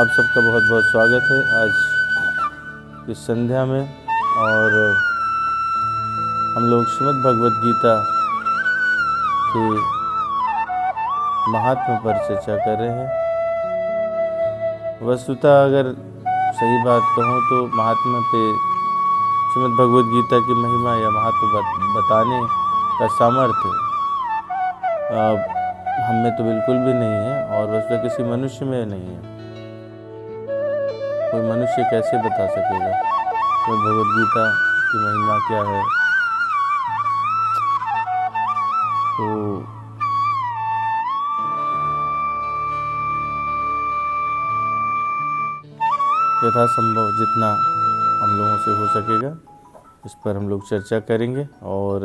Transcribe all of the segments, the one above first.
आप सबका बहुत बहुत स्वागत है आज इस संध्या में। और हम लोग श्रीमद् भगवद गीता के महात्म्य पर चर्चा कर रहे हैं। वस्तुतः अगर सही बात कहूँ तो महात्म्य पे श्रीमद् भगवद गीता की महिमा या महत्व बताने का सामर्थ्य हम में तो बिल्कुल भी नहीं है, और वस्तुतः किसी मनुष्य में नहीं है। कोई मनुष्य कैसे बता सकेगा श्रीमद् भगवद गीता की महिमा क्या है। तो यथासंभव जितना हम लोगों से हो सकेगा इस पर हम लोग चर्चा करेंगे। और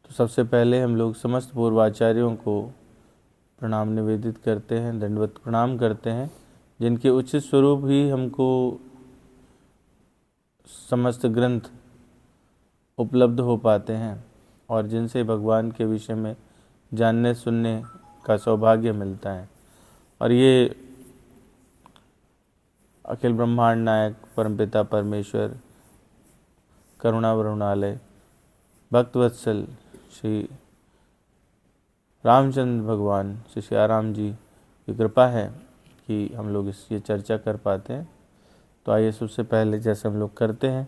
तो सबसे पहले हम लोग समस्त पूर्वाचार्यों को प्रणाम निवेदित करते हैं, दंडवत प्रणाम करते हैं, जिनके उचित स्वरूप ही हमको समस्त ग्रंथ उपलब्ध हो पाते हैं और जिनसे भगवान के विषय में जानने सुनने का सौभाग्य मिलता है। और ये अखिल ब्रह्मांड नायक परमपिता परमेश्वर, करुणा वरुणालय, भक्तवत्सल श्री रामचंद्र भगवान, श्री सियाराम जी की कृपा है कि हम लोग ये चर्चा कर पाते हैं। तो आइए सबसे पहले जैसे हम लोग करते हैं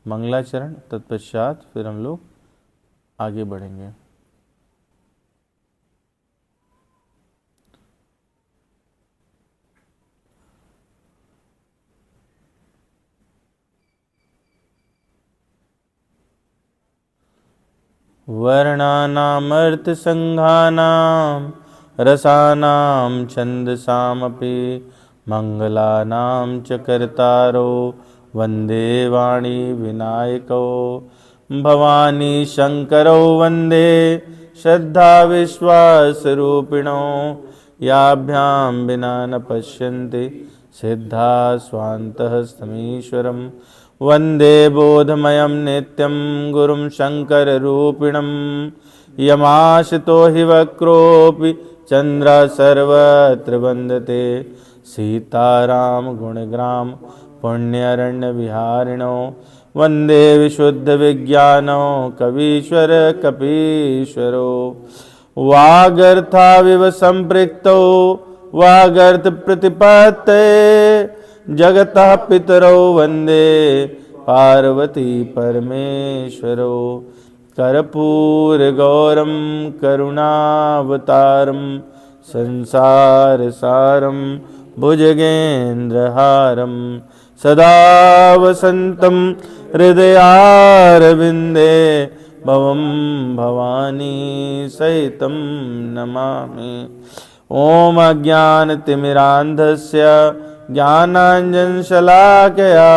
मंगलाचरण, तत्पश्चात फिर हम लोग आगे बढ़ेंगे। वर्णानामर्थ संघानां रसानां छन्दसामपि मंगलानां च कर्तारो वन्दे वाणी विनायको भवानी शंकरो वन्दे श्रद्धा विश्वासरूपिणो याभ्यां विना न पश्यन्ति सिद्धा स्वान्तः समीश्वरम् वन्दे बोधमयं नित्यं गुरुं शङ्कररूपिणं यमाशितो हि वक्रोऽपि चन्द्रः सर्वत्र वन्दते सीताराम गुणग्राम पुण्यरण्यविहारिणो वन्दे विशुद्धविज्ञानो कवीश्वर कपीश्वरो वागर्थाविव सम्पृक्तौ वागर्थप्रतिपत्ते जगतः पितरौ वन्दे पार्वती परमेश्वरो कर्पूरगौरं करुणावतारं संसारसारं भुजगेन्द्रहारं सदा वसन्तं हृदयारविन्दे भवं भवानी सहितं नमामि। ॐ अज्ञानतिमिरान्धस्य ज्ञानाञ्जनशलाकया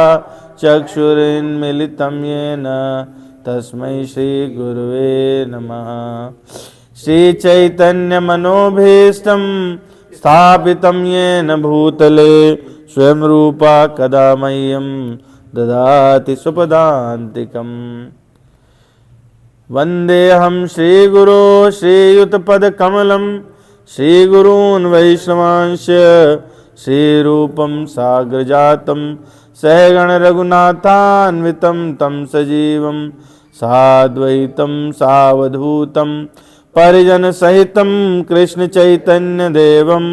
चक्षुरुन्मीलितं येन तस्मै श्रीगुरुवे नमः। श्रीचैतन्यमनोभीष्टं स्थापितं येन भूतले स्वयं रूपा कदा मह्यं ददाति सुपदान्तिकम्। वन्देऽहं श्रीगुरो श्रीयुतपदकमलं श्रीगुरून् वैष्णवांश्च श्रीरूपं साग्रजातं सहगण रघुनाथान्वितं तं सजीवं साद्वैतं सावधूतं परिजनसहितं कृष्णचैतन्यदेवं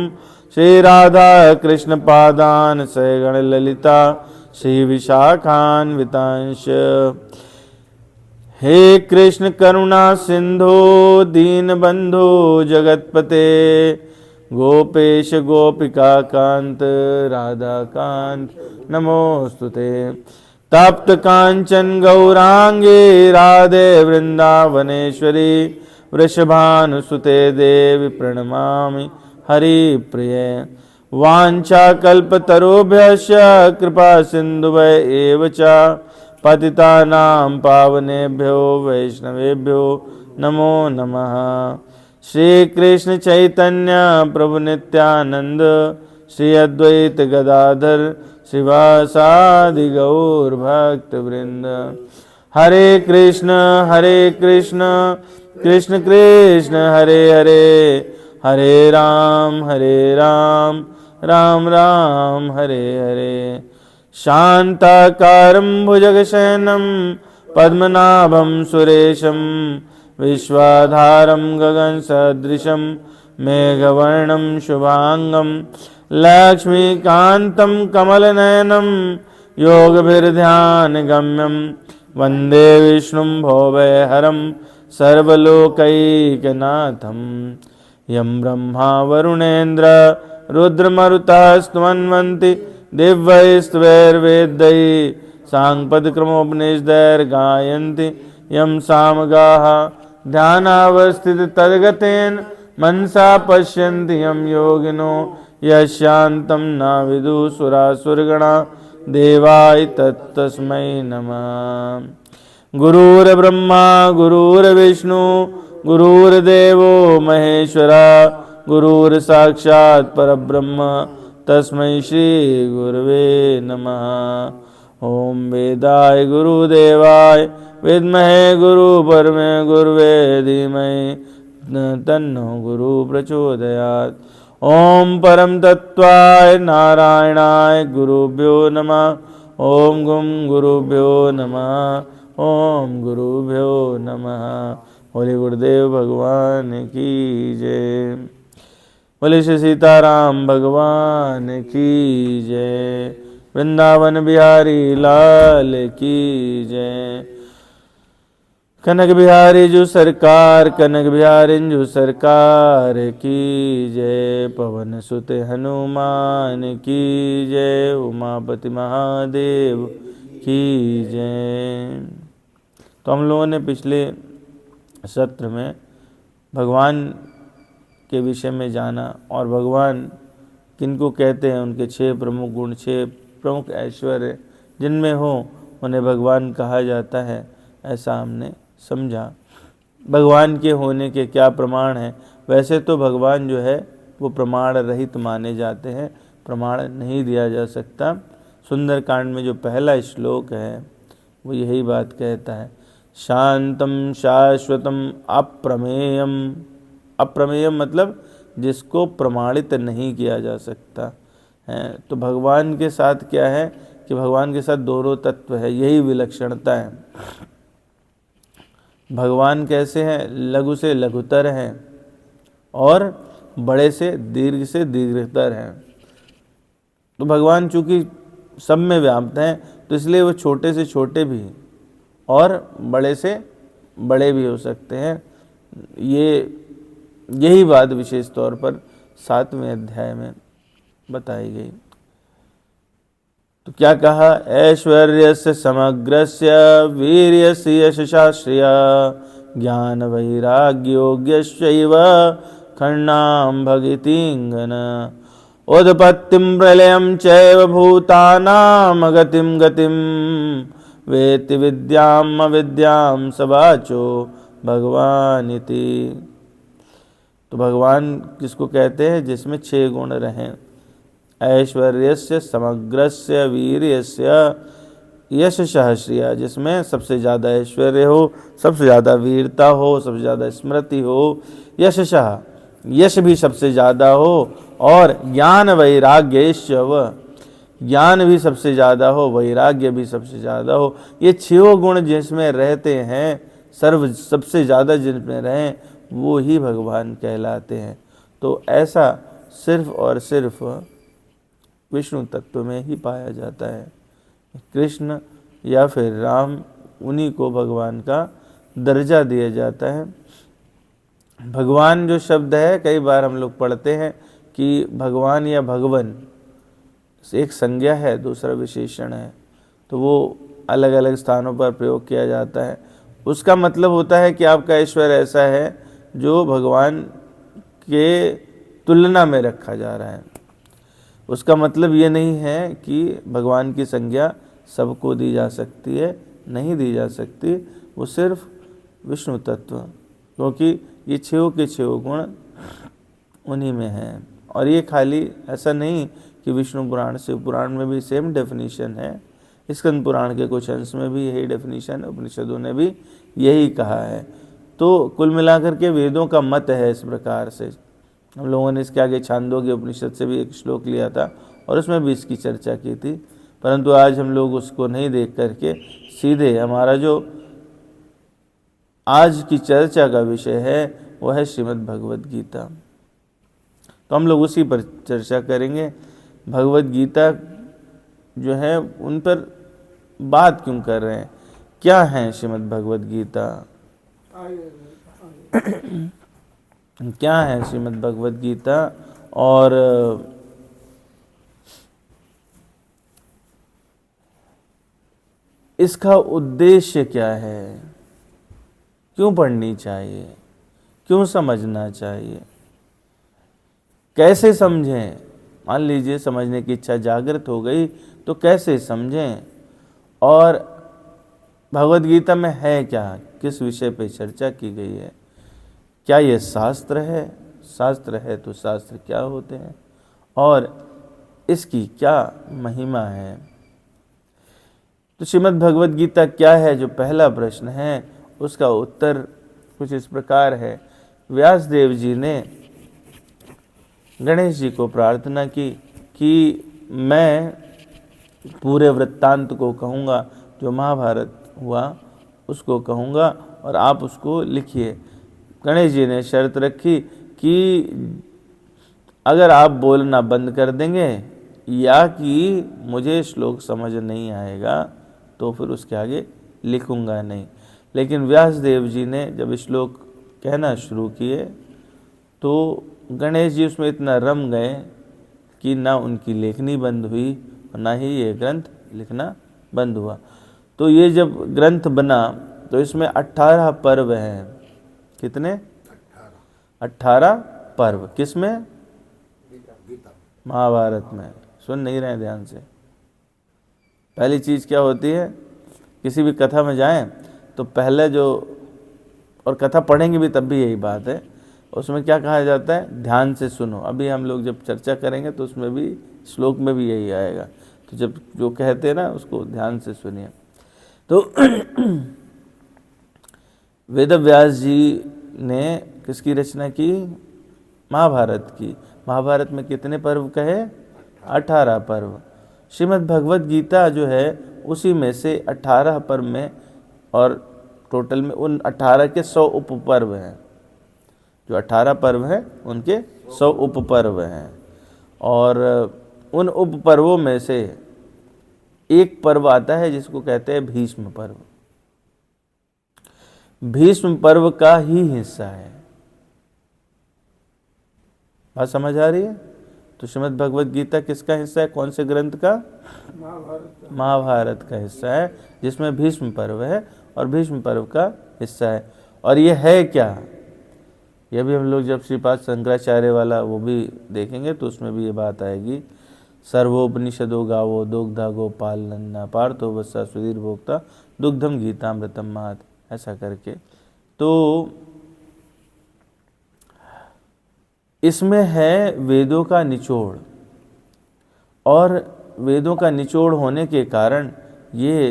श्रीराधा कृष्णपादान् सहगण ललिता श्रीविशाखान्वितांश्च। हे कृष्ण करुणा सिंधो दीनबंधो जगतपते गोपेश गोपिका कांत राधा कांत नमोस्तुते। तप्त कांचन गौरांगे राधे वृंदावनेश्वरी वृषभानुसुते देवी प्रणमामि हरिप्रिये। वाञ्छाकल्पतरुभ्यश्च कृपा सिन्धुभ्य एव च पतितानां पावनेभ्यो वैष्णवेभ्यो नमो नमः। श्री कृष्ण चैतन्य प्रभु नित्यानंद, श्री अद्वैत गदाधर श्रीवासादि गौर भक्त वृंद। हरे कृष्ण कृष्ण कृष्ण हरे हरे, हरे राम राम राम हरे हरे। शांताकारं भुजगशयनं पद्मनाभं सुरेशं, विश्वाधारं गगनसदृशं मेघवर्णं शुभांगं, लक्ष्मीकान्तं कमलनयनं योगभिर्ध्यानगम्यं, वन्दे विष्णुं भवभयहरं सर्वलोकैकनाथं। यं ब्रह्मा वरुणेन्द्र रुद्रमरुतः स्तुवन्वन्ति दिव्यैस्त्वैर्वेदैः, साङ्गपदक्रमोपनिषदैर्गायन्ति यं सामगाः। ध्यानावस्थिततद्गतेन मनसा पश्यन्ति यं योगिनो, यशान्तं न विदुषुरासुरगणा, देवाय तत्तस्मै नमः। गुरुर्ब्रह्मा गुरुर्विष्णु गुरुर्देवो महेश्वरा, गुरुर्साक्षात् परब्रह्म तस्मै श्री गुरवे नमः। ओम वेदाय गुरुदेवाय विद्महे गुरुपरमे गुरुवे धीमहि तन्नो गुरु प्रचोदयात्। ओम परम तत्वाय नारायणाय गुरुभ्यो नमः। ओम गुम गुरुभ्यो नमः। ओम गुरुभ्यो नमः। बोले गुरुदेव भगवान की जय। बोले श्री सीताराम भगवान की जय। वृंदावन बिहारी लाल की जय। कनक बिहारी जो सरकार, कनक बिहारी जो सरकार की जय। पवन सुत हनुमान की जय। उमापति महादेव की जय। तो हम लोगों ने पिछले सत्र में भगवान के विषय में जाना, और भगवान किनको कहते हैं, उनके 6 प्रमुख गुण, 6 प्रमुख ऐश्वर्य जिनमें हो उन्हें भगवान कहा जाता है, ऐसा हमने समझा। भगवान के होने के क्या प्रमाण हैं? वैसे तो भगवान जो है वो प्रमाण रहित माने जाते हैं, प्रमाण नहीं दिया जा सकता। सुंदरकांड में जो पहला श्लोक है वो यही बात कहता है, शांतम शाश्वतम अप्रमेयम। अप्रमेयम मतलब जिसको प्रमाणित नहीं किया जा सकता है। तो भगवान के साथ क्या है कि भगवान के साथ दोनों तत्व है, यही विलक्षणता है। भगवान कैसे हैं? लघु से लघुतर हैं और बड़े से दीर्घतर हैं। तो भगवान चूँकि सब में व्याप्त हैं, तो इसलिए वो छोटे से छोटे भी और बड़े से बड़े भी हो सकते हैं। यही बात विशेष तौर पर 7वें अध्याय में बताई गई। तो क्या कहा? ऐश्वर्यस्य समग्रस्य वीर्यस्य यशशाश्रिय, ज्ञान वैराग्योग्यश्चैव खण्डां भगितिंगन, उद्पत्तिं प्रलयं चैव भूतानां गतिं गतिं, वेत्ति विद्याम् अविद्यां स वाचो भगवानिति। तो भगवान किसको कहते हैं? जिसमें 6 गुण रहें। ऐश्वर्यस्य समग्रस्य वीर्यस्य यशशाश्रिय, जिसमें सबसे ज़्यादा ऐश्वर्य हो, सबसे ज़्यादा वीरता हो, सबसे ज़्यादा स्मृति हो। यशशाह, यश भी सबसे ज़्यादा हो, और ज्ञान वैराग्यैश्चैव, ज्ञान भी सबसे ज़्यादा हो, वैराग्य भी सबसे ज़्यादा हो। ये 6 गुण जिसमें रहते हैं, सबसे ज़्यादा जिनमें रहें, वो ही भगवान कहलाते हैं। तो ऐसा सिर्फ और सिर्फ विष्णु तत्व में ही पाया जाता है। कृष्ण या फिर राम, उन्हीं को भगवान का दर्जा दिया जाता है। भगवान जो शब्द है, कई बार हम लोग पढ़ते हैं कि भगवान या भगवन एक संज्ञा है, दूसरा विशेषण है, तो वो अलग अलग स्थानों पर प्रयोग किया जाता है। उसका मतलब होता है कि आपका ऐश्वर्य ऐसा है जो भगवान के तुलना में रखा जा रहा है। उसका मतलब ये नहीं है कि भगवान की संज्ञा सबको दी जा सकती है, नहीं दी जा सकती। वो सिर्फ विष्णु तत्व क्योंकि ये 6 के 6 गुण उन्हीं में हैं। और ये खाली ऐसा नहीं कि विष्णु पुराण शिव पुराण में भी सेम डेफिनेशन है, स्कंद पुराण के कुछ अंश में भी यही डेफिनेशन, उपनिषदों ने भी यही कहा है। तो कुल मिलाकर के वेदों का मत है इस प्रकार से। हम लोगों ने इसके आगे छांदोग्य उपनिषद से भी एक श्लोक लिया था और उसमें भी इसकी चर्चा की थी, परंतु आज हम लोग उसको नहीं देख करके सीधे हमारा जो आज की चर्चा का विषय है वो है श्रीमद् भगवद गीता। तो हम लोग उसी पर चर्चा करेंगे। भगवद गीता जो है उन पर बात क्यों कर रहे हैं, क्या है श्रीमद् भगवद गीता, क्या है श्रीमद् भगवद गीता और इसका उद्देश्य क्या है, क्यों पढ़नी चाहिए, क्यों समझना चाहिए, कैसे समझें। मान लीजिए समझने की इच्छा जागृत हो गई तो कैसे समझें, और भगवद गीता में है क्या, किस विषय पे चर्चा की गई है, क्या ये शास्त्र है, शास्त्र है तो शास्त्र क्या होते हैं और इसकी क्या महिमा है। तो श्रीमद् भगवद गीता क्या है, जो पहला प्रश्न है उसका उत्तर कुछ इस प्रकार है। व्यासदेव जी ने गणेश जी को प्रार्थना की कि मैं पूरे वृत्तांत को कहूँगा, जो महाभारत हुआ उसको कहूँगा और आप उसको लिखिए। गणेश जी ने शर्त रखी कि अगर आप बोलना बंद कर देंगे या कि मुझे श्लोक समझ नहीं आएगा तो फिर उसके आगे लिखूँगा नहीं। लेकिन व्यासदेव जी ने जब श्लोक कहना शुरू किए तो गणेश जी उसमें इतना रम गए कि ना उनकी लेखनी बंद हुई और ना ही ये ग्रंथ लिखना बंद हुआ। तो ये जब ग्रंथ बना तो इसमें 18 पर्व हैं। कितने? 18 पर्व। किसमें? महाभारत में। सुन नहीं रहे ध्यान से। पहली चीज़ क्या होती है, किसी भी कथा में जाएं तो पहले जो, और कथा पढ़ेंगे भी तब भी यही बात है, उसमें क्या कहा जाता है, ध्यान से सुनो। अभी हम लोग जब चर्चा करेंगे तो उसमें भी श्लोक में भी यही आएगा। तो जब जो कहते हैं ना उसको ध्यान से सुनिए। तो वेद व्यास जी ने किसकी रचना की? महाभारत की। महाभारत में कितने पर्व कहे? 18 पर्व। श्रीमद् भगवद गीता जो है उसी में से 18 पर्व में, और टोटल में उन 18 के 100 उपपर्व हैं। जो 18 पर्व हैं उनके 100 उपपर्व हैं, और उन उपपर्वों में से एक पर्व आता है जिसको कहते हैं भीष्म पर्व। भीष्म पर्व का ही हिस्सा है। बात समझ आ रही है? तो श्रीमद् भगवद गीता किसका हिस्सा है, कौन से ग्रंथ का? महाभारत का हिस्सा है, जिसमें भीष्म पर्व है और भीष्म पर्व का हिस्सा है। और ये है क्या, यह भी हम लोग जब श्रीपाद शंकराचार्य वाला वो भी देखेंगे तो उसमें भी ये बात आएगी। सर्वोपनिषदो गावो दुग्धा गोपाल नन्ना पार्थो वत्सा सुधीर भोक्ता दुग्धम गीतामृतम महत्, ऐसा करके। तो इसमें है वेदों का निचोड़, और वेदों का निचोड़ होने के कारण ये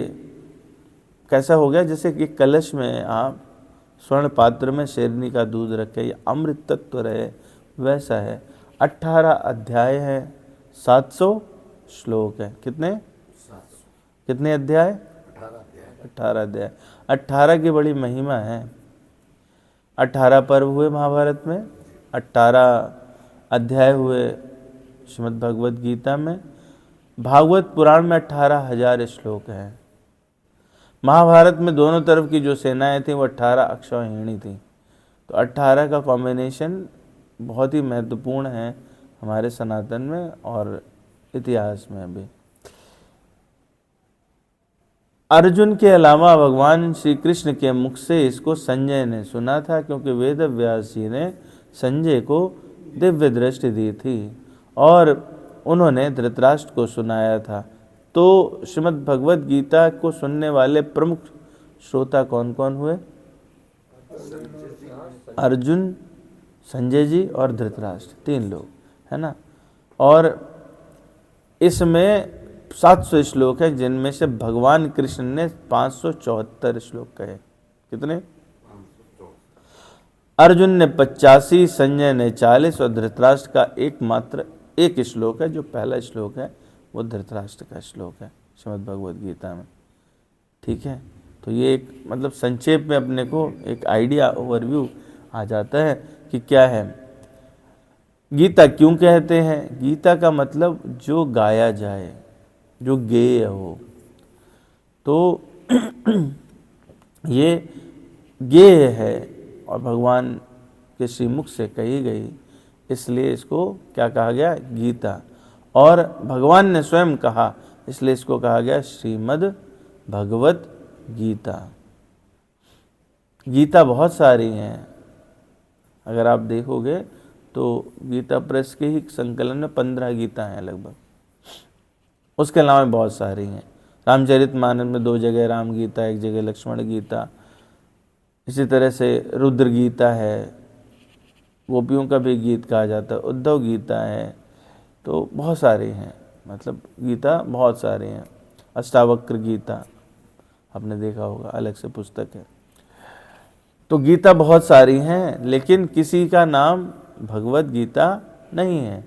कैसा हो गया, जैसे कि कलश में आप स्वर्ण पात्र में शेरनी का दूध रखे या अमृत तत्व रहे, वैसा है। 18 अध्याय है, 700 श्लोक है। कितने? 700। कितने अध्याय? 18 अध्याय। 18 की बड़ी महिमा है। 18 पर्व हुए महाभारत में, 18 अध्याय हुए श्रीमद् भगवद गीता में। भागवत पुराण में 18,000 श्लोक हैं। महाभारत में दोनों तरफ की जो सेनाएं थीं वो 18 अक्षौहिणी थीं। तो 18 का कॉम्बिनेशन बहुत ही महत्वपूर्ण है हमारे सनातन में और इतिहास में भी। अर्जुन के अलावा भगवान श्री कृष्ण के मुख से इसको संजय ने सुना था, क्योंकि वेद व्यास जी ने संजय को दिव्य दृष्टि दी थी और उन्होंने धृतराष्ट्र को सुनाया था। तो श्रीमद् भगवद गीता को सुनने वाले प्रमुख श्रोता कौन कौन हुए? अर्जुन, संजय जी और धृतराष्ट्र, 3 लोग, है ना। और इसमें 700 श्लोक है, जिनमें से भगवान कृष्ण ने 574 श्लोक कहे। कितने? अर्जुन ने 85, संजय ने 40 और धृतराष्ट्र का एकमात्र एक श्लोक है, जो पहला श्लोक है वो धृतराष्ट्र का श्लोक है श्रीमद् भगवद गीता में। ठीक है, तो ये एक मतलब संक्षेप में अपने को एक आइडिया, ओवरव्यू आ जाता है कि क्या है गीता। क्यों कहते हैं? गीता का मतलब जो गाया जाए, जो गेय हो। तो ये गेय है और भगवान के श्रीमुख से कही गई, इसलिए इसको क्या कहा गया? गीता। और भगवान ने स्वयं कहा, इसलिए इसको कहा गया श्रीमद् भगवत गीता। गीता बहुत सारी हैं, अगर आप देखोगे तो गीता प्रेस के ही संकलन में 15 गीता हैं लगभग। उसके अलावा बहुत सारी हैं। रामचरितमानस में 2 जगह राम गीता, 1 जगह लक्ष्मण गीता। इसी तरह से रुद्र गीता है, गोपियों का भी गीत कहा जाता है, उद्धव गीता है। तो बहुत सारे हैं, मतलब गीता बहुत सारे हैं। अष्टावक्र गीता आपने देखा होगा, अलग से पुस्तक है। तो गीता बहुत सारी हैं, लेकिन किसी का नाम भगवत गीता नहीं है।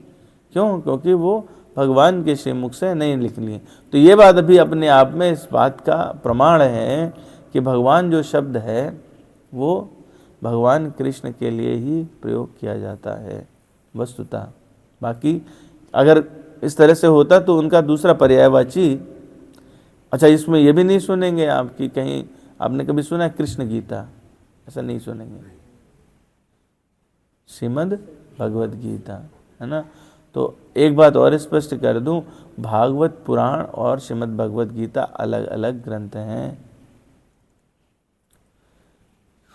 क्यों? क्योंकि वो भगवान के श्रीमुख से नहीं निकली है। तो ये बात अभी अपने आप में इस बात का प्रमाण है कि भगवान जो शब्द है वो भगवान कृष्ण के लिए ही प्रयोग किया जाता है वस्तुतः। बाकी अगर इस तरह से होता तो उनका दूसरा पर्यायवाची, अच्छा इसमें ये भी नहीं सुनेंगे आप कि कहीं आपने कभी सुना है कृष्ण गीता? ऐसा नहीं सुनेंगे, श्रीमद् भगवद गीता, है ना। तो एक बात और स्पष्ट कर दूं, भागवत पुराण और श्रीमद् भगवद गीता अलग अलग ग्रंथ हैं,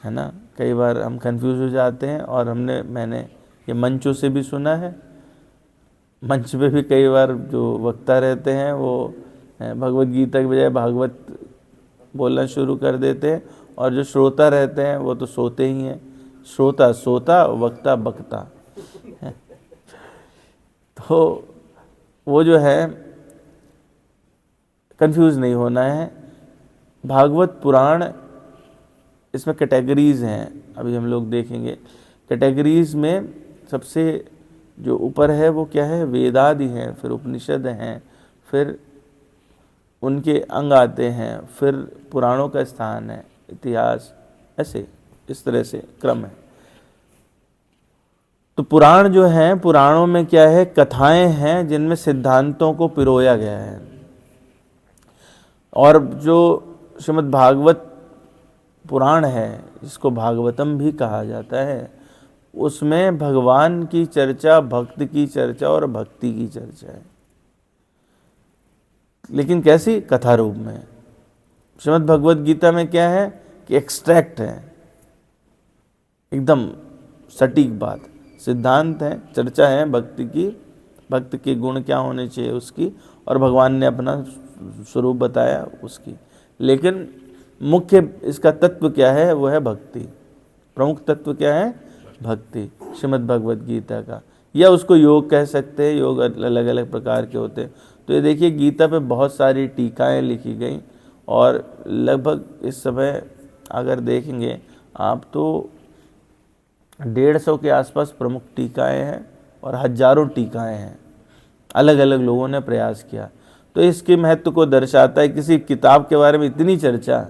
है ना। कई बार हम कंफ्यूज हो जाते हैं, और मैंने ये मंचों से भी सुना है, मंच पे भी कई बार जो वक्ता रहते हैं वो भगवद गीता के बजाय भागवत बोलना शुरू कर देते हैं, और जो श्रोता रहते हैं वो तो सोते ही हैं। श्रोता सोता, वक्ता बकता। तो वो जो है कंफ्यूज नहीं होना है। भागवत पुराण, इसमें कैटेगरीज हैं, अभी हम लोग देखेंगे। कैटेगरीज में सबसे जो ऊपर है वो क्या है? वेदादि हैं, फिर उपनिषद हैं, फिर उनके अंग आते हैं, फिर पुराणों का स्थान है, इतिहास, ऐसे इस तरह से क्रम है। तो पुराण जो हैं, पुराणों में क्या है? कथाएं हैं जिनमें सिद्धांतों को पिरोया गया है। और जो श्रीमद् भागवत पुराण है, जिसको भागवतम भी कहा जाता है, उसमें भगवान की चर्चा, भक्त की चर्चा और भक्ति की चर्चा है। लेकिन कैसी? कथा रूप में। श्रीमद् भगवद गीता में क्या है कि एक्सट्रैक्ट है, एकदम सटीक बात, सिद्धांत है, चर्चा है भक्ति की, भक्त के गुण क्या होने चाहिए उसकी, और भगवान ने अपना स्वरूप बताया उसकी। लेकिन मुख्य इसका तत्व क्या है? वो है भक्ति। प्रमुख तत्व क्या है? भक्ति, श्रीमद् भगवद गीता का। या उसको योग कह सकते हैं, योग अलग अलग प्रकार के होते हैं। तो ये देखिए, गीता पे बहुत सारी टीकाएं लिखी गई, और लगभग इस समय अगर देखेंगे आप तो 150 के आसपास प्रमुख टीकाएं हैं, और हजारों टीकाएं हैं, अलग अलग लोगों ने प्रयास किया। तो इसके महत्व को दर्शाता है। किसी किताब के बारे में इतनी चर्चा,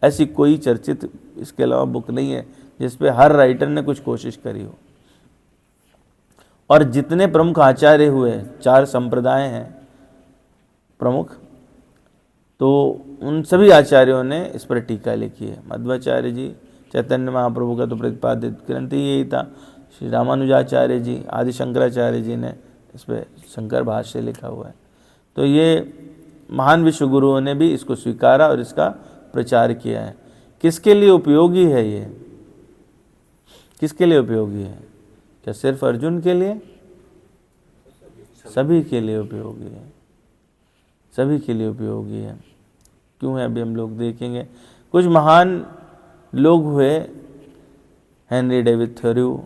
ऐसी कोई चर्चित इसके अलावा बुक नहीं है जिस पे हर राइटर ने कुछ कोशिश करी हो। और जितने प्रमुख आचार्य हुए, 4 संप्रदाय हैं प्रमुख, तो उन सभी आचार्यों ने इस पर टीका लिखी है। मध्वाचार्य जी, चैतन्य महाप्रभु का तो प्रतिपादित ग्रंथ ही यही था। श्री रामानुजाचार्य जी, आदि शंकराचार्य जी ने इस पर शंकर भाष्य लिखा हुआ है। तो ये महान विश्व गुरुओं ने भी इसको स्वीकारा और इसका प्रचार किया है। किसके लिए उपयोगी है ये? किसके लिए उपयोगी है? क्या सिर्फ अर्जुन के लिए? सभी के लिए उपयोगी है, सभी के लिए उपयोगी है। क्यों है अभी हम लोग देखेंगे। कुछ महान लोग हुए Henry David Thoreau,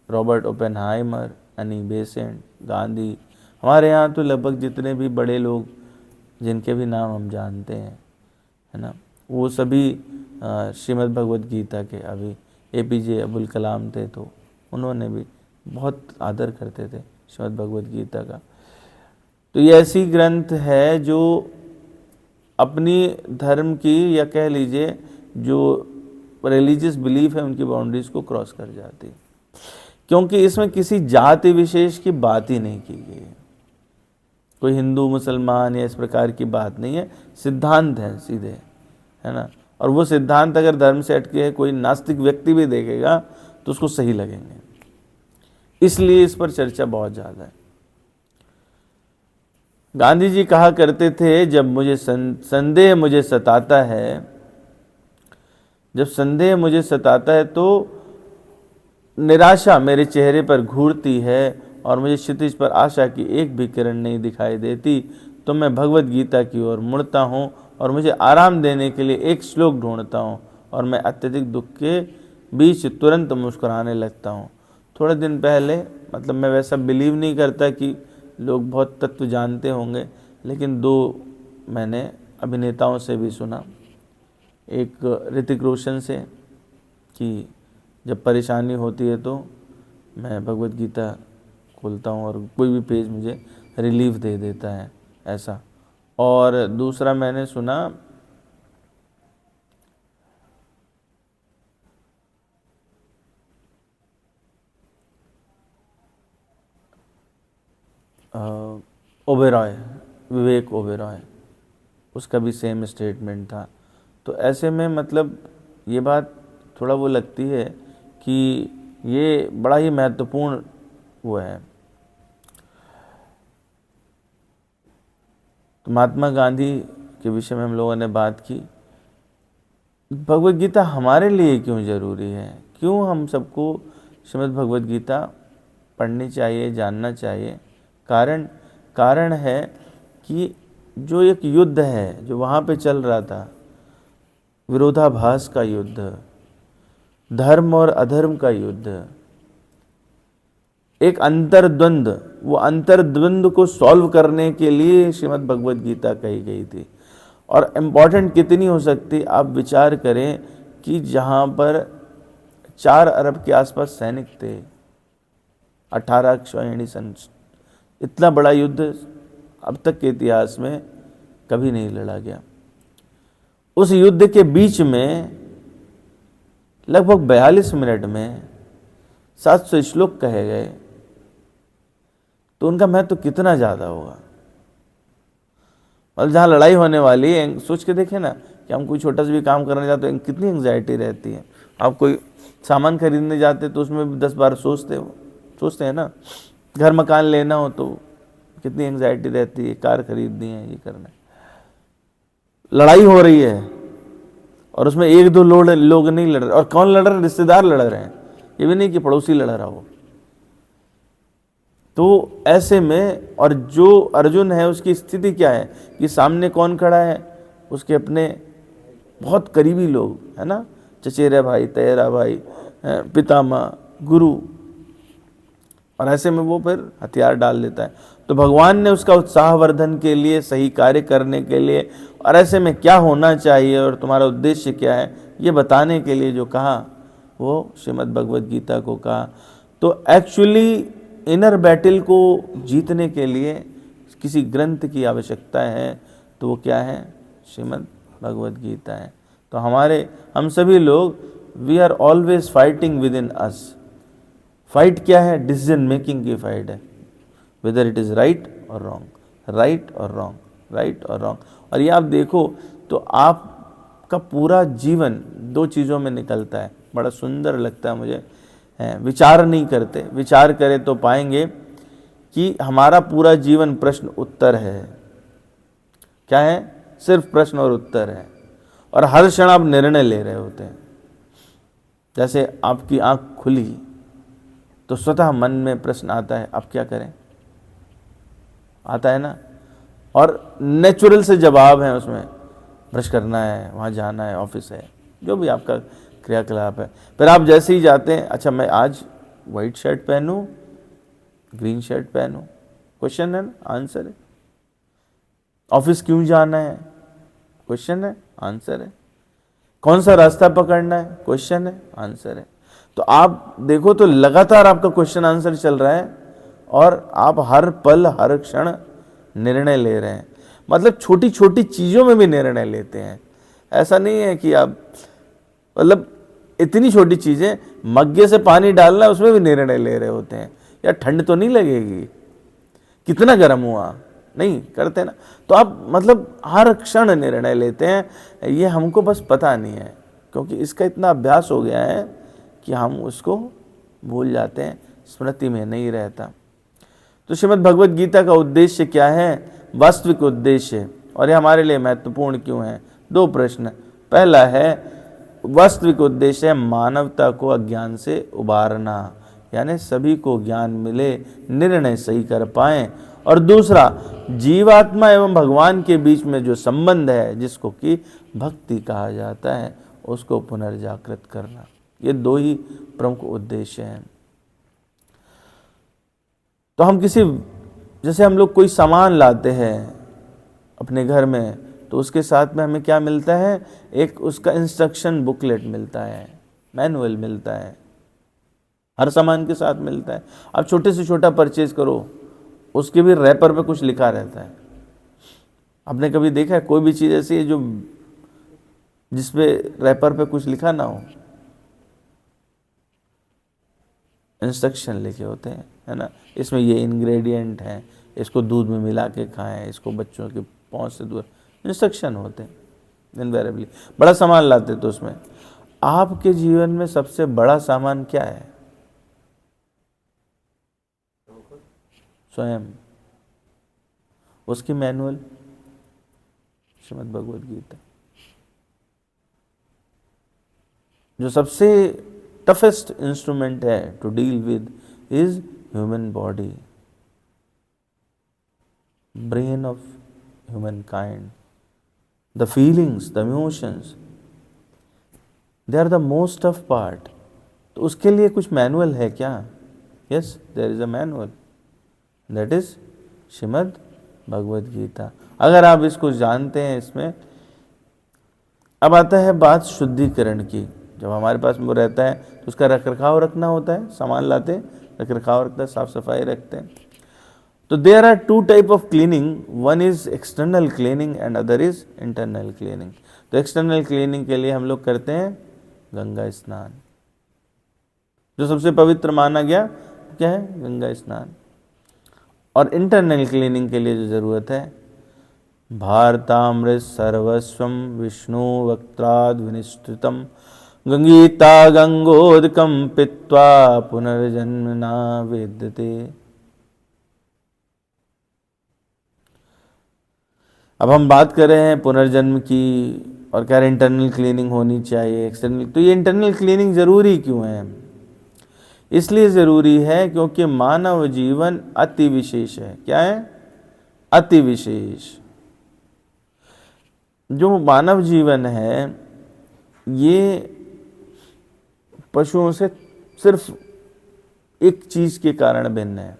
Robert Oppenheimer, Annie Besant, Gandhi, हमारे यहाँ तो लगभग जितने भी बड़े लोग जिनके भी नाम हम जानते हैं, है ना, वो सभी श्रीमद् भगवद गीता के, अभी APJ अब्दुल कलाम थे तो उन्होंने भी बहुत आदर करते थे श्रीमद् भगवद गीता का। तो ये ऐसी ग्रंथ है जो अपनी धर्म की, या कह लीजिए जो रिलीजियस बिलीफ है उनकी बाउंड्रीज को क्रॉस कर जाती है, क्योंकि इसमें किसी जाति विशेष की बात ही नहीं की गई है। कोई हिंदू मुसलमान या इस प्रकार की बात नहीं है, सिद्धांत है सीधे, है ना। और वो सिद्धांत अगर धर्म से हटके कोई नास्तिक व्यक्ति भी देखेगा तो उसको सही लगेंगे, इसलिए इस पर चर्चा बहुत ज़्यादा है। गांधी जी कहा करते थे, जब मुझे संदेह मुझे सताता है, जब संदेह मुझे सताता है तो निराशा मेरे चेहरे पर घूरती है और मुझे क्षितिज पर आशा की एक भी किरण नहीं दिखाई देती, तो मैं भगवत गीता की ओर मुड़ता हूँ और मुझे आराम देने के लिए एक श्लोक ढूंढता हूँ और मैं अत्यधिक दुख के बीच तुरंत मुस्कुराने लगता हूँ। थोड़े दिन पहले, मतलब मैं वैसा बिलीव नहीं करता कि लोग बहुत तत्व जानते होंगे, लेकिन 2 मैंने अभिनेताओं से भी सुना, एक ऋतिक रोशन से, कि जब परेशानी होती है तो मैं भगवत गीता खोलता हूँ और कोई भी पेज मुझे रिलीफ दे देता है, ऐसा। और दूसरा मैंने सुना ओबेरॉय, विवेक ओबेरॉय, उसका भी सेम स्टेटमेंट था। तो ऐसे में मतलब ये बात थोड़ा वो लगती है कि ये बड़ा ही महत्वपूर्ण वो है। तो महात्मा गांधी के विषय में हम लोगों ने बात की। भगवत गीता हमारे लिए क्यों ज़रूरी है, क्यों हम सबको श्रीमद् भगवत गीता पढ़नी चाहिए, जानना चाहिए। कारण है कि जो एक युद्ध है जो वहाँ पे चल रहा था, विरोधाभास का युद्ध, धर्म और अधर्म का युद्ध, एक अंतर्द्वंद, वो अंतर्द्वंद को सॉल्व करने के लिए श्रीमद् भगवत गीता कही गई थी। और इम्पॉर्टेंट कितनी हो सकती, आप विचार करें कि जहाँ पर 4 अरब के आसपास सैनिक थे, 18 अक्षौहिणी सन, इतना बड़ा युद्ध अब तक के इतिहास में कभी नहीं लड़ा गया। उस युद्ध के बीच में लगभग 42 मिनट में 700 श्लोक कहे गए, तो उनका महत्व तो कितना ज़्यादा होगा। मतलब जहाँ लड़ाई होने वाली है, सोच के देखें ना कि हम कोई छोटा सा भी काम करने जाते हैं, कितनी एंग्जाइटी रहती है। आप कोई सामान खरीदने जाते तो उसमें 10 बार सोचते हैं ना। घर मकान लेना हो तो कितनी एंग्जाइटी रहती है, कार खरीदनी है, ये करना है। लड़ाई हो रही है और उसमें 1-2 लोग नहीं लड़ रहे, और कौन लड़ रहे हैं, रिश्तेदार लड़ रहे हैं, ये भी नहीं कि पड़ोसी लड़ रहा हो। तो ऐसे में, और जो अर्जुन है उसकी स्थिति क्या है कि सामने कौन खड़ा है, उसके अपने बहुत करीबी लोग, है ना, चचेरा भाई, तेरा भाई, पितामह, गुरु, और ऐसे में वो फिर हथियार डाल देता है। तो भगवान ने उसका उत्साहवर्धन के लिए, सही कार्य करने के लिए, और ऐसे में क्या होना चाहिए और तुम्हारा उद्देश्य क्या है, ये बताने के लिए जो कहा, वो श्रीमद् भगवद गीता को कहा। तो एक्चुअली इनर बैटल को जीतने के लिए किसी ग्रंथ की आवश्यकता है, तो वो क्या है, श्रीमद् भगवद गीता है। तो हम सभी लोग, we are always fighting with in us. Fight क्या है, डिसीजन मेकिंग की फाइट है, वेदर इट इज़ राइट और रॉन्ग, राइट और रॉन्ग, राइट और रॉन्ग। और ये आप देखो तो आपका पूरा जीवन 2 चीज़ों में निकलता है, बड़ा सुंदर लगता है मुझे। विचार नहीं करते, विचार करें तो पाएंगे कि हमारा पूरा जीवन प्रश्न उत्तर है। क्या है, सिर्फ प्रश्न और उत्तर है, और हर क्षण आप निर्णय ले रहे होते हैं। जैसे आपकी आंख खुली तो स्वतः मन में प्रश्न आता है, अब क्या करें, आता है ना, और नेचुरल से जवाब है उसमें, ब्रश करना है, वहाँ जाना है, ऑफिस है, जो भी आपका क्रियाकलाप है। फिर आप जैसे ही जाते हैं, अच्छा मैं आज वाइट शर्ट पहनूं, ग्रीन शर्ट पहनूं, क्वेश्चन है ना, आंसर है। ऑफिस क्यों जाना है, क्वेश्चन है, आंसर है। कौन सा रास्ता पकड़ना है, क्वेश्चन है, आंसर है। तो आप देखो तो लगातार आपका क्वेश्चन आंसर चल रहा है और आप हर पल हर क्षण निर्णय ले रहे हैं। मतलब छोटी छोटी चीज़ों में भी निर्णय लेते हैं। ऐसा नहीं है कि आप मतलब इतनी छोटी चीज़ें, मग्गे से पानी डालना है उसमें भी निर्णय ले रहे होते हैं। यार ठंड तो नहीं लगेगी, कितना गर्म हुआ, नहीं करते ना। तो आप मतलब हर क्षण निर्णय लेते हैं। ये हमको बस पता नहीं है, क्योंकि इसका इतना अभ्यास हो गया है कि हम उसको भूल जाते हैं, स्मृति में नहीं रहता। तो श्रीमद् भगवद गीता का उद्देश्य क्या है, वास्तविक उद्देश्य, और ये हमारे लिए महत्वपूर्ण क्यों है? 2 प्रश्न। पहला है वास्तविक उद्देश्य है मानवता को अज्ञान से उबारना, यानी सभी को ज्ञान मिले, निर्णय सही कर पाएं। और दूसरा, जीवात्मा एवं भगवान के बीच में जो संबंध है, जिसको कि भक्ति कहा जाता है, उसको पुनर्जागृत करना। ये 2 ही प्रमुख उद्देश्य हैं। तो हम जैसे हम लोग कोई सामान लाते हैं अपने घर में, तो उसके साथ में हमें क्या मिलता है, एक उसका इंस्ट्रक्शन बुकलेट मिलता है, मैनुअल मिलता है, हर सामान के साथ मिलता है। आप छोटे से छोटा परचेज करो, उसके भी रैपर पे कुछ लिखा रहता है। आपने कभी देखा है कोई भी चीज़ ऐसी है जो जिसपे रैपर पे कुछ लिखा ना हो? इंस्ट्रक्शन लिखे होते हैं, है ना। इसमें ये इंग्रेडिएंट हैं, इसको दूध में मिला के खाएं, इसको बच्चों के पहुंच से दूर, इंस्ट्रक्शन होते हैं इनवेरेबली। बड़ा सामान लाते तो उसमें, आपके जीवन में सबसे बड़ा सामान क्या है? स्वयं, उसकी मैनुअल श्रीमद् भगवद गीता। जो सबसे टफेस्ट इंस्ट्रूमेंट है to deal with is human body, brain of humankind, the feelings, the emotions, they are the most tough part. तो उसके लिए कुछ मैनुअल है क्या? Yes, there is a manual, that is Shrimad Bhagavad Gita. अगर आप इसको जानते हैं, इसमें अब आता है बात शुद्धिकरण की। जब हमारे पास वो रहता है तो उसका रख रखाव रखना होता है, सामान लाते हैं, रख रखाव रखते हैं, साफ सफाई रखते हैं। तो there are 2 type of cleaning, one is external cleaning and other is internal cleaning. तो एक्सटर्नल क्लीनिंग के लिए हम लोग करते हैं गंगा स्नान, जो सबसे पवित्र माना गया क्या है, गंगा स्नान। और इंटरनल क्लीनिंग के लिए जो जरूरत है, भारतामृत सर्वस्वम विष्णु वक्त्राद विनिष्ठितम गंगीता गंगोदकम पित्वा पुनर्जन्म न विद्यते। अब हम बात कर रहे हैं पुनर्जन्म की, और क्या इंटरनल क्लीनिंग होनी चाहिए, एक्सटर्नल। तो ये इंटरनल क्लीनिंग जरूरी क्यों है? इसलिए जरूरी है क्योंकि मानव जीवन अति विशेष है। क्या है? अति विशेष। जो मानव जीवन है ये पशुओं से सिर्फ एक चीज के कारण भिन्न है।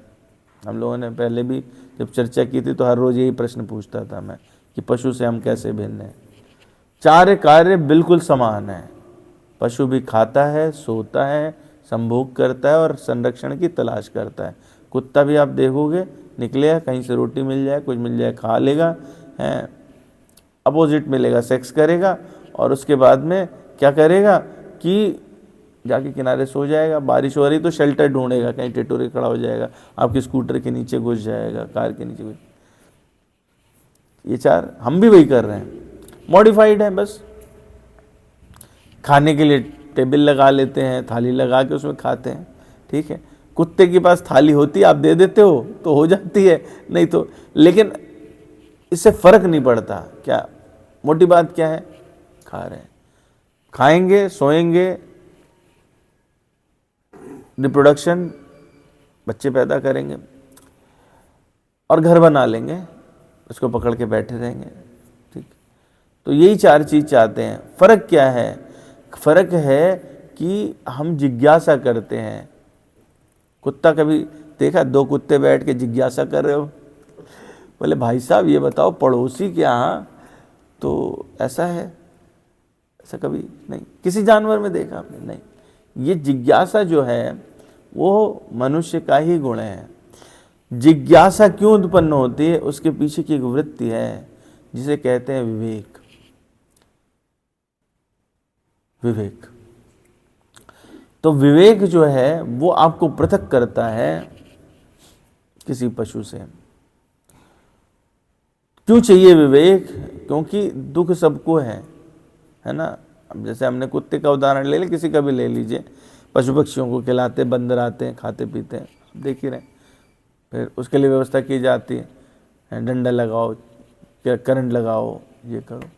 हम लोगों ने पहले भी जब चर्चा की थी तो हर रोज यही प्रश्न पूछता था मैं कि पशु से हम कैसे भिन्न हैं। 4 कार्य बिल्कुल समान है। पशु भी खाता है, सोता है, संभोग करता है और संरक्षण की तलाश करता है। कुत्ता भी आप देखोगे निकलेगा, कहीं से रोटी मिल जाए, कुछ मिल जाए खा लेगा, है अपोजिट मिलेगा सेक्स करेगा, और उसके बाद में क्या करेगा कि जाके किनारे सो जाएगा। बारिश हो रही तो शेल्टर ढूंढेगा, कहीं टिटोरे खड़ा हो जाएगा, आपके स्कूटर के नीचे घुस जाएगा, कार के नीचे घुस। ये 4 हम भी वही कर रहे हैं, मॉडिफाइड है बस। खाने के लिए टेबल लगा लेते हैं, थाली लगा के उसमें खाते हैं, ठीक है। कुत्ते के पास थाली होती है, आप दे देते हो तो हो जाती है, नहीं तो, लेकिन इससे फर्क नहीं पड़ता। क्या मोटी बात क्या है? खा रहे हैं, खाएंगे, सोएंगे, रिप्रोडक्शन, बच्चे पैदा करेंगे और घर बना लेंगे, उसको पकड़ के बैठे रहेंगे, ठीक। तो यही 4 चीज चाहते हैं। फर्क क्या है? फर्क है कि हम जिज्ञासा करते हैं। कुत्ता कभी देखा, दो कुत्ते बैठ के जिज्ञासा कर रहे हो, बोले भाई साहब ये बताओ पड़ोसी के यहाँ तो ऐसा है, ऐसा कभी नहीं। किसी जानवर में देखा आपने? नहीं। ये जिज्ञासा जो है वो मनुष्य का ही गुण है। जिज्ञासा क्यों उत्पन्न होती है? उसके पीछे की एक वृत्ति है जिसे कहते हैं विवेक। विवेक, तो विवेक जो है वो आपको पृथक करता है किसी पशु से। क्यों चाहिए विवेक? क्योंकि दुख सबको है ना। अब जैसे हमने कुत्ते का उदाहरण ले ले, किसी का भी ले लीजिए, पशु पक्षियों को खिलाते, बंदर आते हैं, खाते पीते हैं, देख ही रहे। फिर उसके लिए व्यवस्था की जाती है, डंडा लगाओ, करंट लगाओ, ये करो।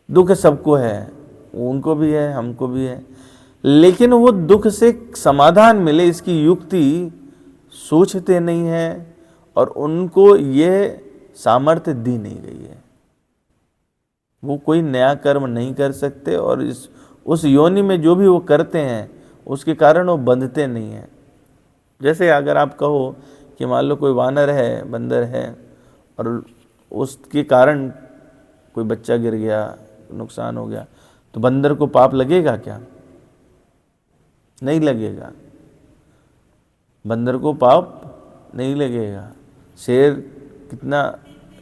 दुख सबको है, उनको भी है, हमको भी है, लेकिन वो दुख से समाधान मिले इसकी युक्ति सोचते नहीं है और उनको ये सामर्थ्य दी नहीं गई है। वो कोई नया कर्म नहीं कर सकते और उस योनि में जो भी वो करते हैं उसके कारण वो बंधते नहीं हैं। जैसे अगर आप कहो कि मान लो कोई वानर है, बंदर है, और उसके कारण कोई बच्चा गिर गया, नुकसान हो गया, तो बंदर को पाप लगेगा क्या? नहीं लगेगा। बंदर को पाप नहीं लगेगा। शेर कितना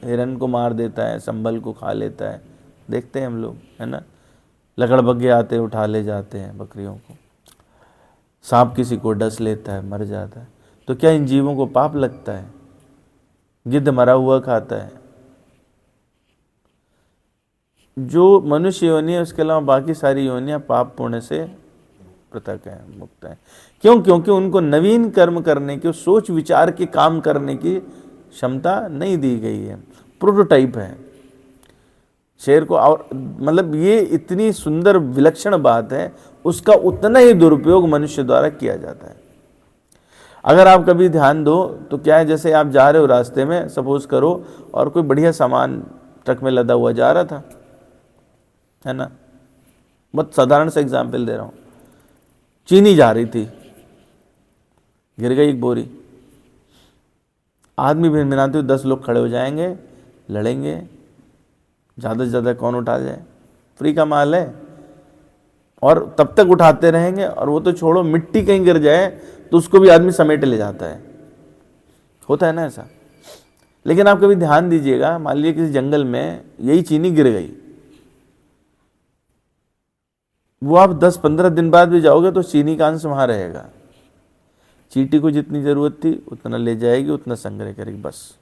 हिरन को मार देता है, संभल को खा लेता है, देखते हैं हम लोग, है ना। लकड़बग्घे आते उठा ले जाते हैं बकरियों को। सांप किसी को डस लेता है, मर जाता है। तो क्या इन जीवों को पाप लगता है? गिद्ध मरा हुआ खाता है। जो मनुष्य योनि है उसके अलावा बाकी सारी योनियां पाप पुण्य से पृथक है, मुक्त है। क्यों? क्योंकि उनको नवीन कर्म करने की, सोच विचार के काम करने की क्षमता नहीं दी गई है। प्रोटोटाइप है शेर को। और मतलब ये इतनी सुंदर विलक्षण बात है, उसका उतना ही दुरुपयोग मनुष्य द्वारा किया जाता है। अगर आप कभी ध्यान दो तो क्या है, जैसे आप जा रहे हो रास्ते में, सपोज करो, और कोई बढ़िया सामान ट्रक में लदा हुआ जा रहा था, है ना। बहुत साधारण सा एग्जाम्पल दे रहा हूँ। चीनी जा रही थी, गिर गई एक बोरी। आदमी भिनभिनाते हुए 10 लोग खड़े हो जाएंगे, लड़ेंगे, ज़्यादा से ज़्यादा कौन उठा जाए, फ्री का माल है, और तब तक उठाते रहेंगे। और वो तो छोड़ो, मिट्टी कहीं गिर जाए तो उसको भी आदमी समेट ले जाता है, होता है ना ऐसा। लेकिन आप कभी ध्यान दीजिएगा, मान लीजिए किसी जंगल में यही चीनी गिर गई, वो आप 10-15 दिन बाद भी जाओगे तो चीनी का अंश वहाँ रहेगा। चींटी को जितनी ज़रूरत थी उतना ले जाएगी, उतना संग्रह करेगी, बस।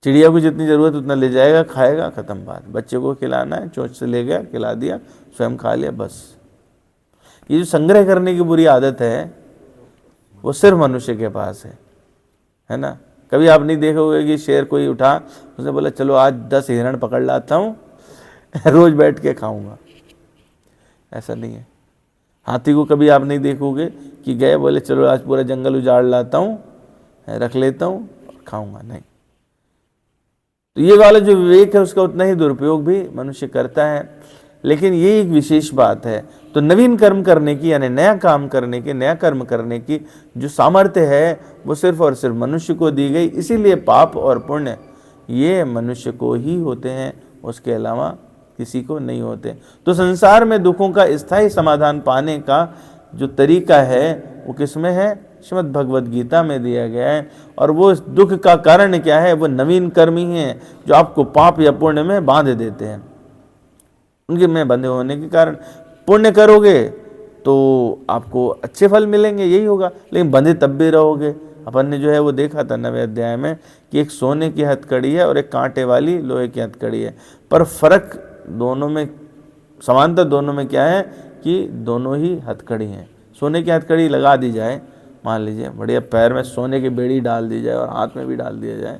चिड़िया को जितनी ज़रूरत उतना ले जाएगा, खाएगा, ख़त्म बात। बच्चे को खिलाना है, चोंच से ले गया, खिला दिया, स्वयं खा लिया, बस। ये जो संग्रह करने की बुरी आदत है वो सिर्फ मनुष्य के पास है ना। कभी आप नहीं देखोगे कि शेर कोई उठा, उसने बोला चलो आज 10 हिरण पकड़ लाता हूँ, रोज़ बैठ के खाऊंगा। ऐसा नहीं है। हाथी को कभी आप नहीं देखोगे कि गए बोले चलो आज पूरा जंगल उजाड़ लाता हूँ, रख लेता हूँ और खाऊंगा, नहीं। तो ये वाला जो विवेक है उसका उतना ही दुरुपयोग भी मनुष्य करता है। लेकिन ये एक विशेष बात है। तो नवीन कर्म करने की, यानी नया काम करने की, नया कर्म करने की जो सामर्थ्य है वो सिर्फ और सिर्फ मनुष्य को दी गई। इसीलिए पाप और पुण्य ये मनुष्य को ही होते हैं, उसके अलावा किसी को नहीं होते। तो संसार में दुखों का स्थायी समाधान पाने का जो तरीका है वो किसमें है? श्रीमद् भगवद गीता में दिया गया है। और वो दुख का कारण क्या है? वो नवीन कर्म ही हैं जो आपको पाप या पुण्य में बांध देते हैं। उनके में बंधे होने के कारण पुण्य करोगे तो आपको अच्छे फल मिलेंगे, यही होगा, लेकिन बंधे तब भी रहोगे। अपन ने जो है वो देखा था 9वें अध्याय में कि एक सोने की हथकड़ी है और एक कांटे वाली लोहे की हथकड़ी है, पर फर्क दोनों में, समानता दोनों में क्या है कि दोनों ही हथकड़ी हैं। सोने की हथकड़ी लगा दी जाए, मान लीजिए बढ़िया पैर में सोने की बेड़ी डाल दी जाए और हाथ में भी डाल दिया जाए,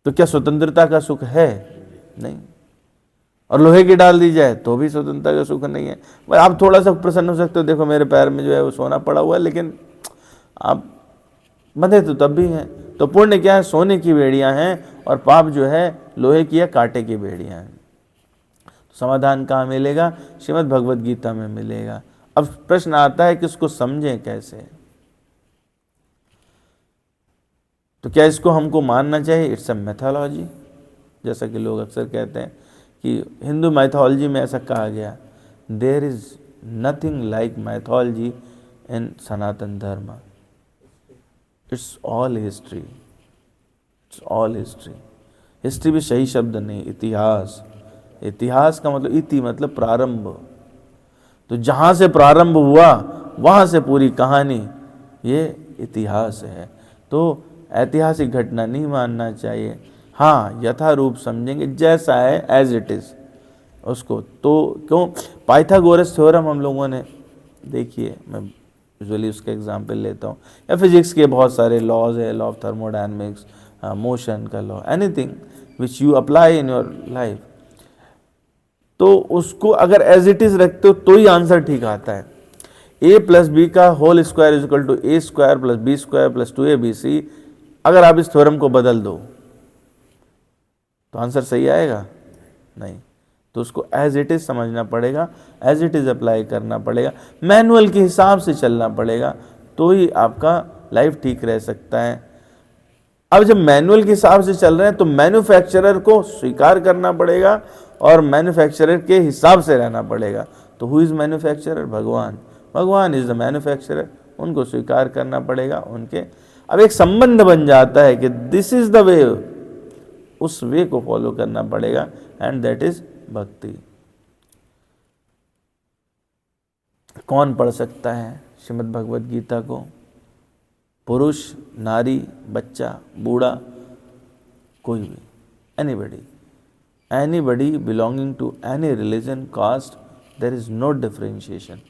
तो क्या स्वतंत्रता का सुख है? नहीं। और लोहे की डाल दी जाए तो भी स्वतंत्रता का सुख नहीं है। पर आप थोड़ा सा प्रसन्न हो सकते हो, देखो मेरे पैर में जो है वो सोना पड़ा हुआ है, लेकिन आप बंधे तो तब भी हैं। तो पुण्य क्या है? सोने की बेड़ियां हैं, और पाप जो है लोहे की या कांटे की बेड़ियां हैं। समाधान कहाँ मिलेगा? श्रीमद् भगवद गीता में मिलेगा। अब प्रश्न आता है कि इसको समझें कैसे? तो क्या इसको हमको मानना चाहिए? इट्स अ मैथोलॉजी, जैसा कि लोग अक्सर कहते हैं कि हिंदू मैथोलॉजी में ऐसा कहा गया। There is nothing like mythology in Sanatan Dharma. It's all history, it's all history. History भी सही शब्द नहीं, इतिहास। इतिहास का मतलब इति मतलब प्रारंभ। तो जहाँ से प्रारंभ हुआ वहाँ से पूरी कहानी, ये इतिहास है। तो ऐतिहासिक घटना नहीं मानना चाहिए। हाँ, यथारूप समझेंगे, जैसा है एज इट इज़ उसको। तो क्यों पाइथागोरस थ्योरम हम लोगों ने, देखिए मैं यूजुअली उसका एग्जांपल लेता हूँ, या फिजिक्स के बहुत सारे लॉज है, लॉ ऑफ थर्मोडायनेमिक्स, मोशन का law, anything which you apply in your life, तो उसको अगर एज इट इज रखते हो तो ही आंसर ठीक आता है। a प्लस बी का whole square is equal to A square plus B square plus 2abc, अगर आप इस थ्योरम को बदल दो तो आंसर सही आएगा? नहीं। तो उसको एज इट इज समझना पड़ेगा, एज इट इज अप्लाई करना पड़ेगा, मैनुअल के हिसाब से चलना पड़ेगा, तो ही आपका लाइफ ठीक रह सकता है। अब जब मैनुअल के हिसाब से चल रहे हैं तो मैन्युफैक्चरर को स्वीकार करना पड़ेगा और मैन्युफैक्चरर के हिसाब से रहना पड़ेगा। तो हु इज मैन्युफैक्चरर? भगवान। भगवान इज द मैन्युफैक्चरर, उनको स्वीकार करना पड़ेगा उनके। अब एक संबंध बन जाता है कि दिस इज द वे, उस वे को फॉलो करना पड़ेगा, एंड दैट इज भक्ति। कौन पढ़ सकता है श्रीमद् भगवद गीता को? पुरुष, नारी, बच्चा, बूढ़ा, कोई भी, anybody belonging to any religion, caste, there is no differentiation,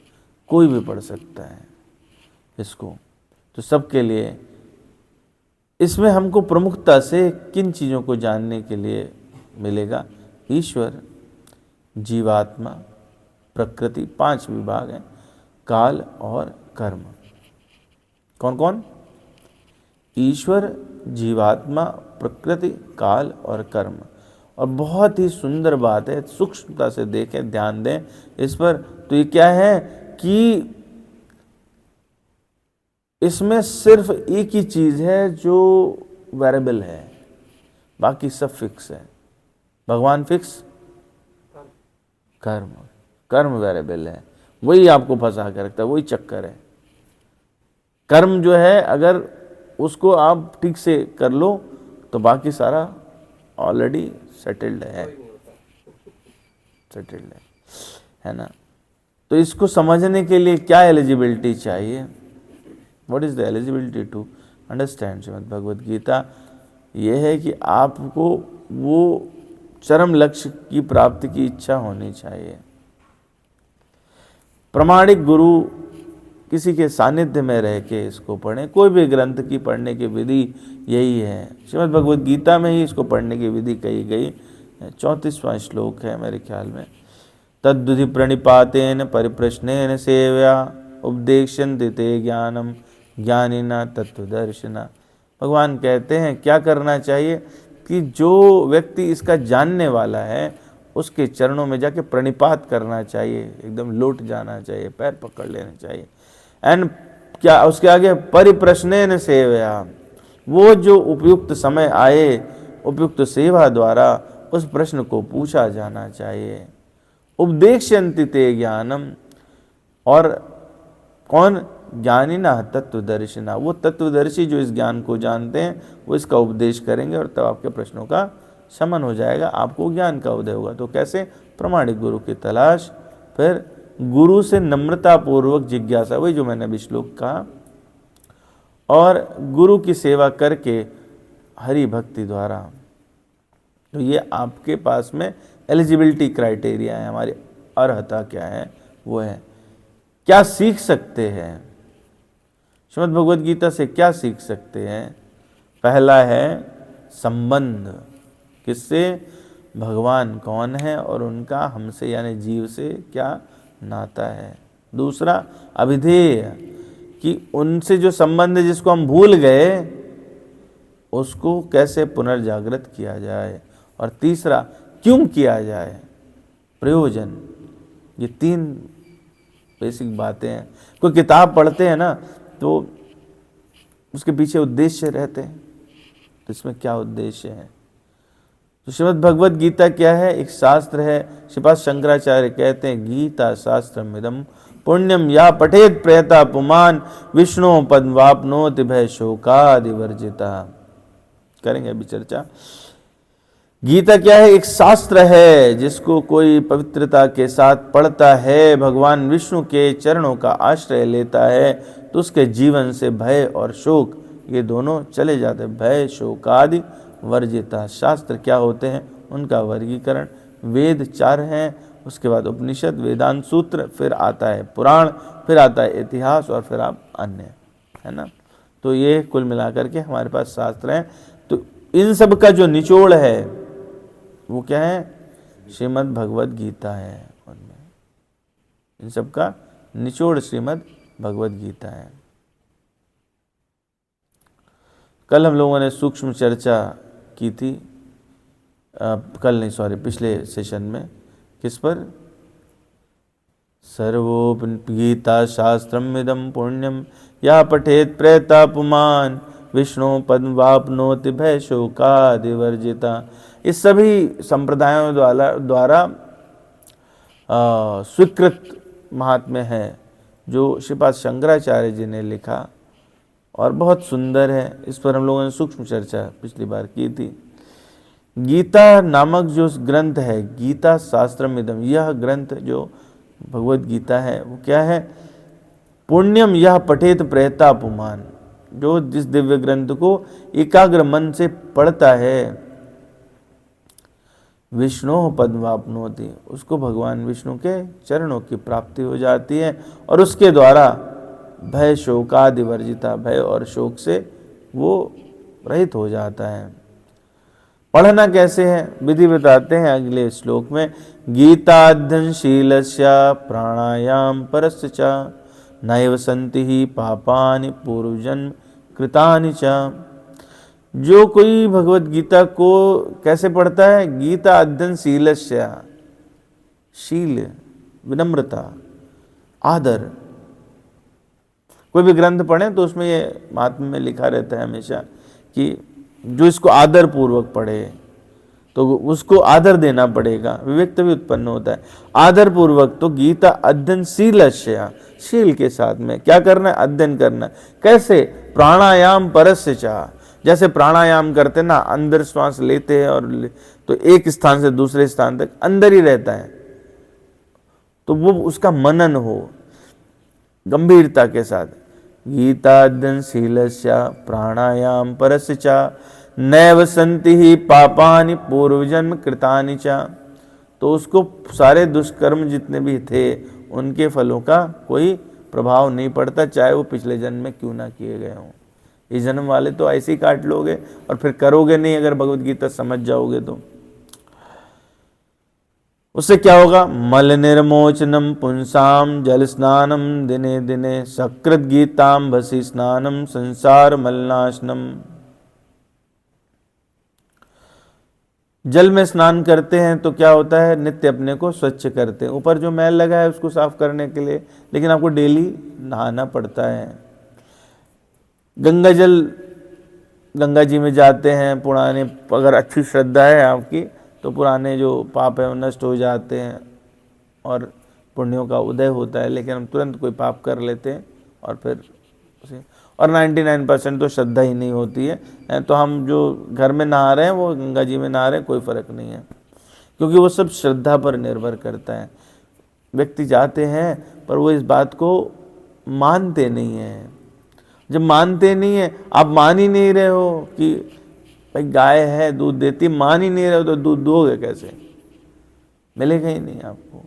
कोई भी पढ़ सकता है इसको। तो सबके लिए इसमें हमको प्रमुखता से किन चीज़ों को जानने के लिए मिलेगा? ईश्वर, जीवात्मा, प्रकृति, 5 विभाग हैं, काल और कर्म। कौन कौन? ईश्वर, जीवात्मा, प्रकृति, काल और कर्म। और बहुत ही सुंदर बात है, सूक्ष्मता से देखें, ध्यान दें इस पर। तो ये क्या है कि इसमें सिर्फ एक ही चीज है जो वेरिएबल है, बाकी सब फिक्स है। भगवान फिक्स, कर्म, कर्म वेरिएबल है, वही आपको फंसा कर रखता है, वही चक्कर है। कर्म जो है अगर उसको आप ठीक से कर लो तो बाकी सारा ऑलरेडी सेटल्ड है, सेटल्ड है ना। तो इसको समझने के लिए क्या एलिजिबिलिटी चाहिए? What is the eligibility to understand Shrimad Bhagavad Gita? ये है कि आपको वो चरम लक्ष्य की प्राप्ति की इच्छा होनी चाहिए। प्रामाणिक गुरु किसी के सानिध्य में रह के इसको पढ़ें। कोई भी ग्रंथ की पढ़ने की विधि यही है। श्रीमद् भगवद गीता में ही इसको पढ़ने की विधि कही गई। 34वां श्लोक है मेरे ख्याल में। तद्विधि प्रणिपातेन परिप्रश्नेन सेव्या उपदेक्ष्यन्ति ते ज्ञानम ज्ञानिना तत्वदर्शिना। भगवान कहते हैं क्या करना चाहिए कि जो व्यक्ति इसका जानने वाला है उसके चरणों में जाके प्रणिपात करना चाहिए, एकदम लौट जाना चाहिए, पैर पकड़ लेना चाहिए। एंड क्या उसके आगे परिप्रश्नेन सेवया, वो जो उपयुक्त समय आए उपयुक्त सेवा द्वारा उस प्रश्न को पूछा जाना चाहिए। उपदेक्ष्यन्ति ते ज्ञानम, और कौन? ज्ञानिना तत्वदर्शिना, वो तत्वदर्शी जो इस ज्ञान को जानते हैं वो इसका उपदेश करेंगे और तब आपके प्रश्नों का शमन हो जाएगा, आपको ज्ञान का उदय होगा। तो कैसे? प्रामाणिक गुरु की तलाश, फिर गुरु से नम्रता पूर्वक जिज्ञासा, वही जो मैंने अभी श्लोक कहा, और गुरु की सेवा करके हरि भक्ति द्वारा। तो ये आपके पास में एलिजिबिलिटी क्राइटेरिया है, हमारी अर्हता क्या है वो है। क्या सीख सकते हैं श्रीमद् भगवद गीता से? क्या सीख सकते हैं? पहला है संबंध, किससे? भगवान कौन है और उनका हमसे यानी जीव से क्या नाता है। दूसरा अभिधेय, कि उनसे जो संबंध है जिसको हम भूल गए उसको कैसे पुनर्जागृत किया जाए। और तीसरा क्यों किया जाए, प्रयोजन, ये 3 बेसिक बातें हैं। कोई किताब पढ़ते हैं ना तो उसके पीछे उद्देश्य रहते हैं, तो इसमें क्या उद्देश्य है? तो श्रीमद् भगवत गीता क्या है? एक शास्त्र है। श्रीपाद शंकराचार्य कहते हैं गीता शास्त्रमिदं पुण्यम या पठेत प्रयता पुमान विष्णु पद्माप्नोति भय शोकादिवर्जिता। करेंगे अभी चर्चा। गीता क्या है? एक शास्त्र है जिसको कोई पवित्रता के साथ पढ़ता है, भगवान विष्णु के चरणों का आश्रय लेता है, तो उसके जीवन से भय और शोक ये दोनों चले जाते हैं। भय शोकादि वर्जिता। शास्त्र क्या होते हैं? उनका वर्गीकरण, वेद 4 हैं, उसके बाद उपनिषद, वेदांत सूत्र, फिर आता है पुराण, फिर आता है इतिहास, और फिर आप अन्य, है ना। तो ये कुल मिलाकर के हमारे पास शास्त्र हैं। तो इन सब का जो निचोड़ है वो क्या है? श्रीमद् भगवत गीता है। उनमें इन सब का निचोड़ श्रीमद् भगवत गीता है। कल हम लोगों ने सूक्ष्म चर्चा की थी, कल नहीं सॉरी पिछले सेशन में, किस पर? सर्वोपगीता शास्त्रम इदं पुण्यम या पठेत प्रयता पुमान विष्णु पद्मवाप्नोति भय शोकादिवर्जिता। इस सभी संप्रदायों द्वारा स्वीकृत महात्म्य है जो श्रीपाद शंकराचार्य जी ने लिखा, और बहुत सुंदर है। इस पर हम लोगों ने सूक्ष्म चर्चा पिछली बार की थी। गीता नामक जो ग्रंथ है, गीता शास्त्रमिदं, यह ग्रंथ जो भगवत गीता है वो क्या है? पुण्यम यह पठेत प्रयता पुमान। जो जिस दिव्य ग्रंथ को एकाग्र मन से पढ़ता है, विष्णु पद्माप्नोति, उसको भगवान विष्णु के चरणों की प्राप्ति हो जाती है, और उसके द्वारा भय शोकादिवर्जिता, भय और शोक से वो रहित हो जाता है। पढ़ना कैसे है? विधि बताते हैं अगले श्लोक में। गीताध्ययनशीलस्य प्राणायाम परस्य च नैव सन्ति ही पापानि पूर्वजन्म कृतानि च। जो कोई भगवत गीता को कैसे पढ़ता है? गीता अध्ययनशीलस्य, शील, विनम्रता, आदर। कोई भी ग्रंथ पढ़ें तो उसमें ये महात्म्य में लिखा रहता है हमेशा कि जो इसको आदर पूर्वक पढ़े तो उसको आदर देना पड़ेगा, विवेक तभी उत्पन्न होता है। आदर पूर्वक, तो गीता अध्ययनशीलस्य, शील के साथ में क्या करना है? अध्ययन करना है। कैसे? प्राणायाम परस्य च। जैसे प्राणायाम करते ना, अंदर श्वास लेते हैं और तो एक स्थान से दूसरे स्थान तक अंदर ही रहता है, तो वो उसका मनन हो गंभीरता के साथ। गीताध्ययनशीलस्य प्राणायाम परस्य च नैव सन्ति ही पापानि पूर्वजन्म कृतानि च। तो उसको सारे दुष्कर्म जितने भी थे उनके फलों का कोई प्रभाव नहीं पड़ता, चाहे वो पिछले जन्म में क्यों ना किए गए हों। इस जन्म वाले तो ऐसे ही काट लोगे और फिर करोगे नहीं अगर भगवत गीता समझ जाओगे तो। उससे क्या होगा? मल निर्मोचनम पुंसाम जल स्नानम दिने दिने सकृत गीताम भसी स्नानम संसार मलनाशनम। जल में स्नान करते हैं तो क्या होता है? नित्य अपने को स्वच्छ करते हैं। ऊपर जो मैल लगा है उसको साफ करने के लिए, लेकिन आपको डेली नहाना पड़ता है। गंगा जल, गंगा जी में जाते हैं, पुराने, अगर अच्छी श्रद्धा है आपकी तो पुराने जो पाप है वो नष्ट हो जाते हैं और पुण्यों का उदय होता है। लेकिन हम तुरंत कोई पाप कर लेते हैं और फिर उसे, और 99% तो श्रद्धा ही नहीं होती है। तो हम जो घर में नहा रहे हैं वो गंगा जी में नहा रहे हैं, कोई फर्क नहीं है, क्योंकि वो सब श्रद्धा पर निर्भर करता है। व्यक्ति जाते हैं पर वो इस बात को मानते नहीं हैं। जब मानते नहीं है, आप मान ही नहीं रहे हो कि भाई गाय है दूध देती, मान ही नहीं रहे हो तो दूध दोगे कैसे? मिलेगा ही नहीं आपको।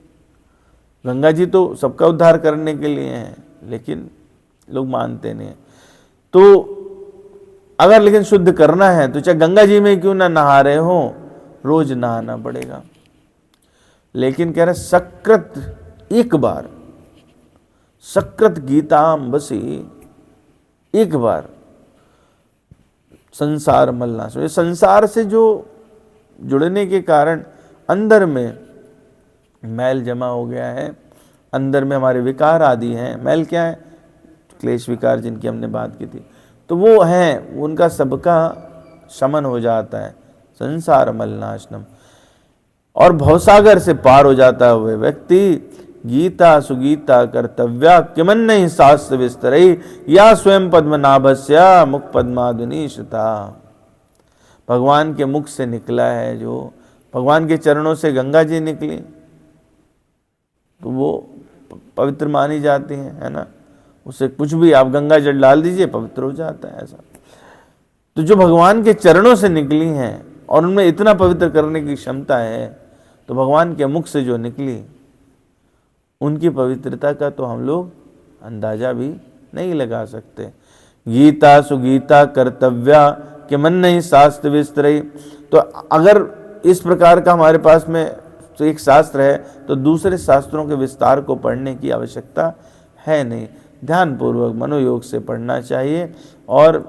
गंगा जी तो सबका उद्धार करने के लिए हैं, लेकिन लोग मानते नहीं हैं। तो अगर लेकिन शुद्ध करना है तो चाहे गंगा जी में क्यों ना नहा रहे हो, रोज नहाना पड़ेगा। लेकिन कह रहे सकृत, एक बार, सकृत गीताम बसी, एक बार संसार मलनाश। संसार से जो जुड़ने के कारण अंदर में मैल जमा हो गया है, अंदर में हमारे विकार आदि हैं। मैल क्या है? क्लेश विकार जिनकी हमने बात की थी, तो वो हैं, उनका सबका शमन हो जाता है। संसार मलनाशनम, और भवसागर से पार हो जाता हुए व्यक्ति गीता सुगीता कर्तव्या किमन ही शास्त्र विस्तरई या स्वयं पद्मनाभस्या मुख पद्मादुनीशता। भगवान के मुख से निकला है, जो भगवान के चरणों से गंगा जी निकली तो वो पवित्र मानी जाती हैं, है ना। उससे कुछ भी आप गंगा जल डाल दीजिए, पवित्र हो जाता है ऐसा। तो जो भगवान के चरणों से निकली हैं और उनमें इतना पवित्र करने की क्षमता है, तो भगवान के मुख से जो निकली उनकी पवित्रता का तो हम लोग अंदाजा भी नहीं लगा सकते। गीता सुगीता कर्तव्या कि मन नहीं शास्त्र विस्तरई। तो अगर इस प्रकार का हमारे पास में तो एक शास्त्र है, तो दूसरे शास्त्रों के विस्तार को पढ़ने की आवश्यकता है नहीं। ध्यानपूर्वक मनोयोग से पढ़ना चाहिए। और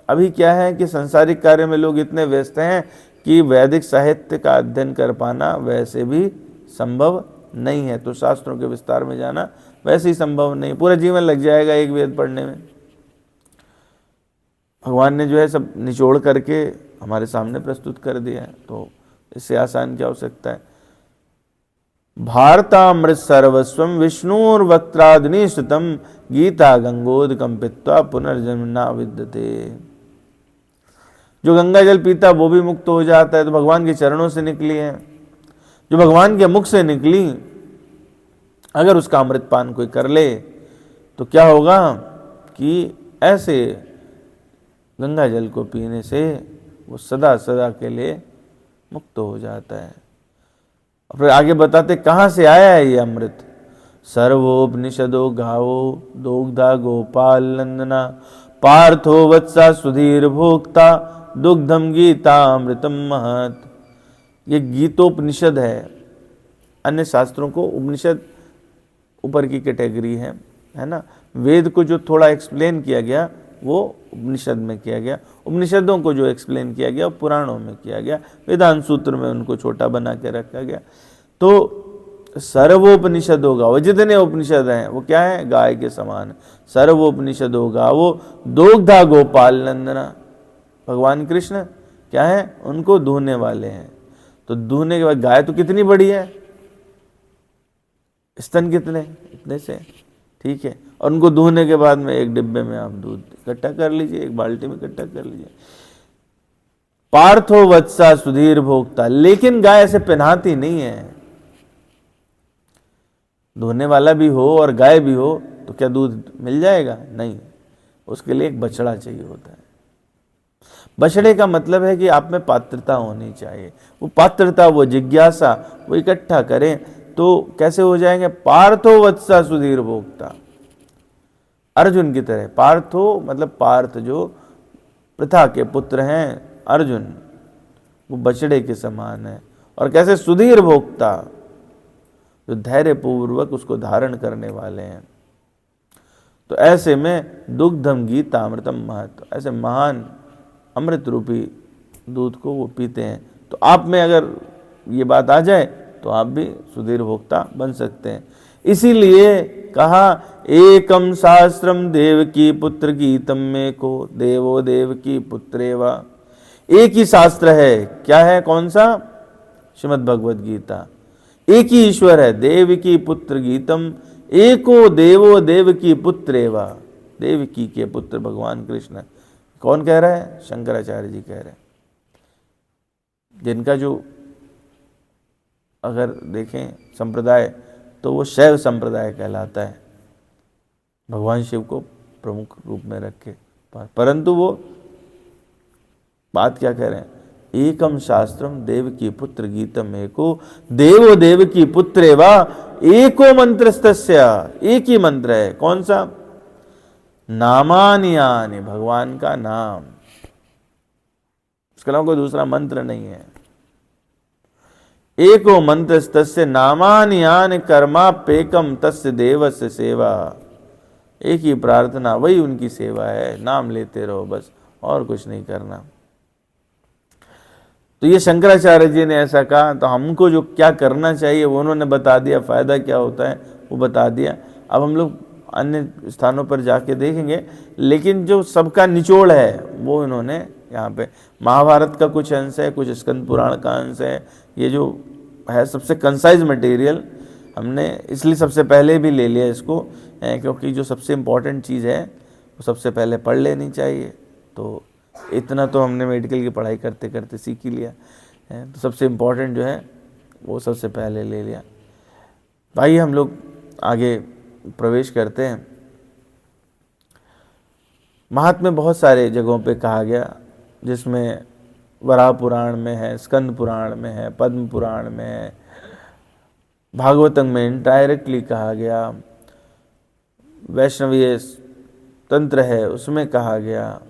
अभी क्या है कि सांसारिक कार्य में लोग इतने व्यस्त हैं कि वैदिक साहित्य का अध्ययन कर पाना वैसे भी संभव नहीं है। तो शास्त्रों के विस्तार में जाना वैसे ही संभव नहीं, पूरा जीवन लग जाएगा एक वेद पढ़ने में। भगवान ने जो है सब निचोड़ करके हमारे सामने प्रस्तुत कर दिया है, तो इससे आसान क्या हो सकता है। भारतामृत सर्वस्वम विष्णुर्वक्त्रादि श्रुतम गीता गंगोदकम पित्वा पुनर्जन्म न विद्यते। जो गंगा जल पीता वो भी मुक्त हो जाता है, तो भगवान के चरणों से निकली है। जो भगवान के मुख से निकली, अगर उसका अमृतपान कोई कर ले तो क्या होगा कि ऐसे गंगा जल को पीने से वो सदा सदा के लिए मुक्त हो जाता है। फिर आगे बताते कहाँ से आया है ये अमृत। सर्वोपनिषदो गावो दोग्धा गोपाल नंदना पार्थो वत्सा सुधीर भोक्ता दुग्धम गीता अमृतम महत। ये गीतोपनिषद है। अन्य शास्त्रों को उपनिषद ऊपर की कैटेगरी है ना। वेद को जो थोड़ा एक्सप्लेन किया गया वो उपनिषद में किया गया, उपनिषदों को जो एक्सप्लेन किया गया वो पुराणों में किया गया, वेदांत सूत्र में उनको छोटा बना के रखा गया। तो सर्वोपनिषद होगा, वो जितने उपनिषद हैं वो क्या है, गाय के समान। सर्वोपनिषद होगा वो दोग्धा गोपाल नंदना। भगवान कृष्ण क्या है, उनको दूहने वाले हैं। तो दूहने के बाद गाय तो कितनी बड़ी है, स्तन कितने, इतने से, ठीक है। और उनको दूहने के बाद में एक डिब्बे में आप दूध इकट्ठा कर लीजिए, एक बाल्टी में इकट्ठा कर लीजिए। पार्थो वत्सा सुधीर भोक्ता। लेकिन गाय ऐसे पहनाती नहीं है। धोने वाला भी हो और गाय भी हो तो क्या दूध मिल जाएगा, नहीं। उसके लिए एक बछड़ा चाहिए होता है। बछड़े का मतलब है कि आप में पात्रता होनी चाहिए। वो पात्रता, वो जिज्ञासा, वो इकट्ठा करें तो कैसे हो जाएंगे। पार्थो वत्सा सुधीर भोक्ता, अर्जुन की तरह। पार्थो मतलब पार्थ जो पृथा के पुत्र हैं अर्जुन, वो बछड़े के समान है। और कैसे, सुधीर भोक्ता, जो धैर्य पूर्वक उसको धारण करने वाले हैं। तो ऐसे में दुग्धम गीता अमृतम महत, ऐसे महान अमृत रूपी दूध को वो पीते हैं। तो आप में अगर ये बात आ जाए तो आप भी सुधीर भोक्ता बन सकते हैं। इसीलिए कहा एकम शास्त्रम देवकी पुत्र गीतम में को देवो देवकी पुत्रेवा। एक ही शास्त्र है, क्या है, कौन सा, श्रीमद् भगवद गीता। एक ही ईश्वर है, देवकी पुत्र गीतम, एको देवो देवकी पुत्रेवा। देवकी के पुत्र भगवान कृष्ण। कौन कह रहा है, शंकराचार्य जी कह रहे हैं, जिनका जो अगर देखें संप्रदाय तो वो शैव संप्रदाय कहलाता है, भगवान शिव को प्रमुख रूप में रखे। परंतु वो बात क्या कह रहे हैं, एकम शास्त्रम देवकी पुत्र गीतम एको देवो देवकी पुत्रेवा एको मंत्रस्तस्य। एक ही मंत्र है, कौन सा, नामानि यानि, भगवान का नाम। इसके अलावा कोई दूसरा मंत्र नहीं है। एको मंत्रस्तस्य नामानि यानि कर्माप्येकम तस्य देवस्य सेवा। एक ही प्रार्थना, वही उनकी सेवा है, नाम लेते रहो बस, और कुछ नहीं करना। तो ये शंकराचार्य जी ने ऐसा कहा, तो हमको जो क्या करना चाहिए वो उन्होंने बता दिया, फ़ायदा क्या होता है वो बता दिया। अब हम लोग अन्य स्थानों पर जाके देखेंगे, लेकिन जो सबका निचोड़ है वो इन्होंने यहाँ पे, महाभारत का कुछ अंश है, कुछ स्कंद पुराण का अंश है, ये जो है सबसे कंसाइज मटेरियल हमने इसलिए सबसे पहले भी ले लिया इसको, क्योंकि जो सबसे इम्पोर्टेंट चीज़ है वो सबसे पहले पढ़ लेनी चाहिए। तो इतना तो हमने मेडिकल की पढ़ाई करते करते सीख ही लिया है, तो सबसे इम्पोर्टेंट जो है वो सबसे पहले ले लिया। भाई हम लोग आगे प्रवेश करते हैं। महात्म्य बहुत सारे जगहों पे कहा गया, जिसमें वराह पुराण में है, स्कंद पुराण में है, पद्म पुराण में है, भागवतम में इनडायरेक्टली कहा गया, वैष्णवीय तंत्र है उसमें कहा गया,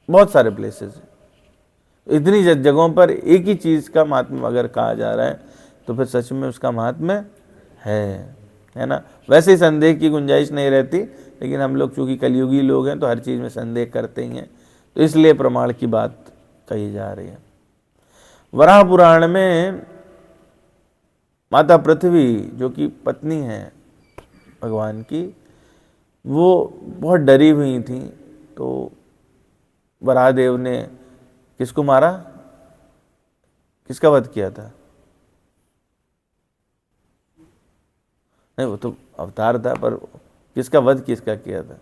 बहुत सारे प्लेसेस हैं। इतनी जगहों पर एक ही चीज़ का महात्म्य अगर कहा जा रहा है तो फिर सच में उसका महात्म्य है ना। वैसे ही संदेह की गुंजाइश नहीं रहती, लेकिन हम लोग चूँकि कलयुगी लोग हैं तो हर चीज़ में संदेह करते ही हैं, तो इसलिए प्रमाण की बात कही जा रही है। वराह पुराण में माता पृथ्वी जो कि पत्नी है भगवान की, वो बहुत डरी हुई थी, तो वराहदेव ने किसको मारा, किसका वध किया था? नहीं, वो तो अवतार था, पर किसका वध किसका किया था?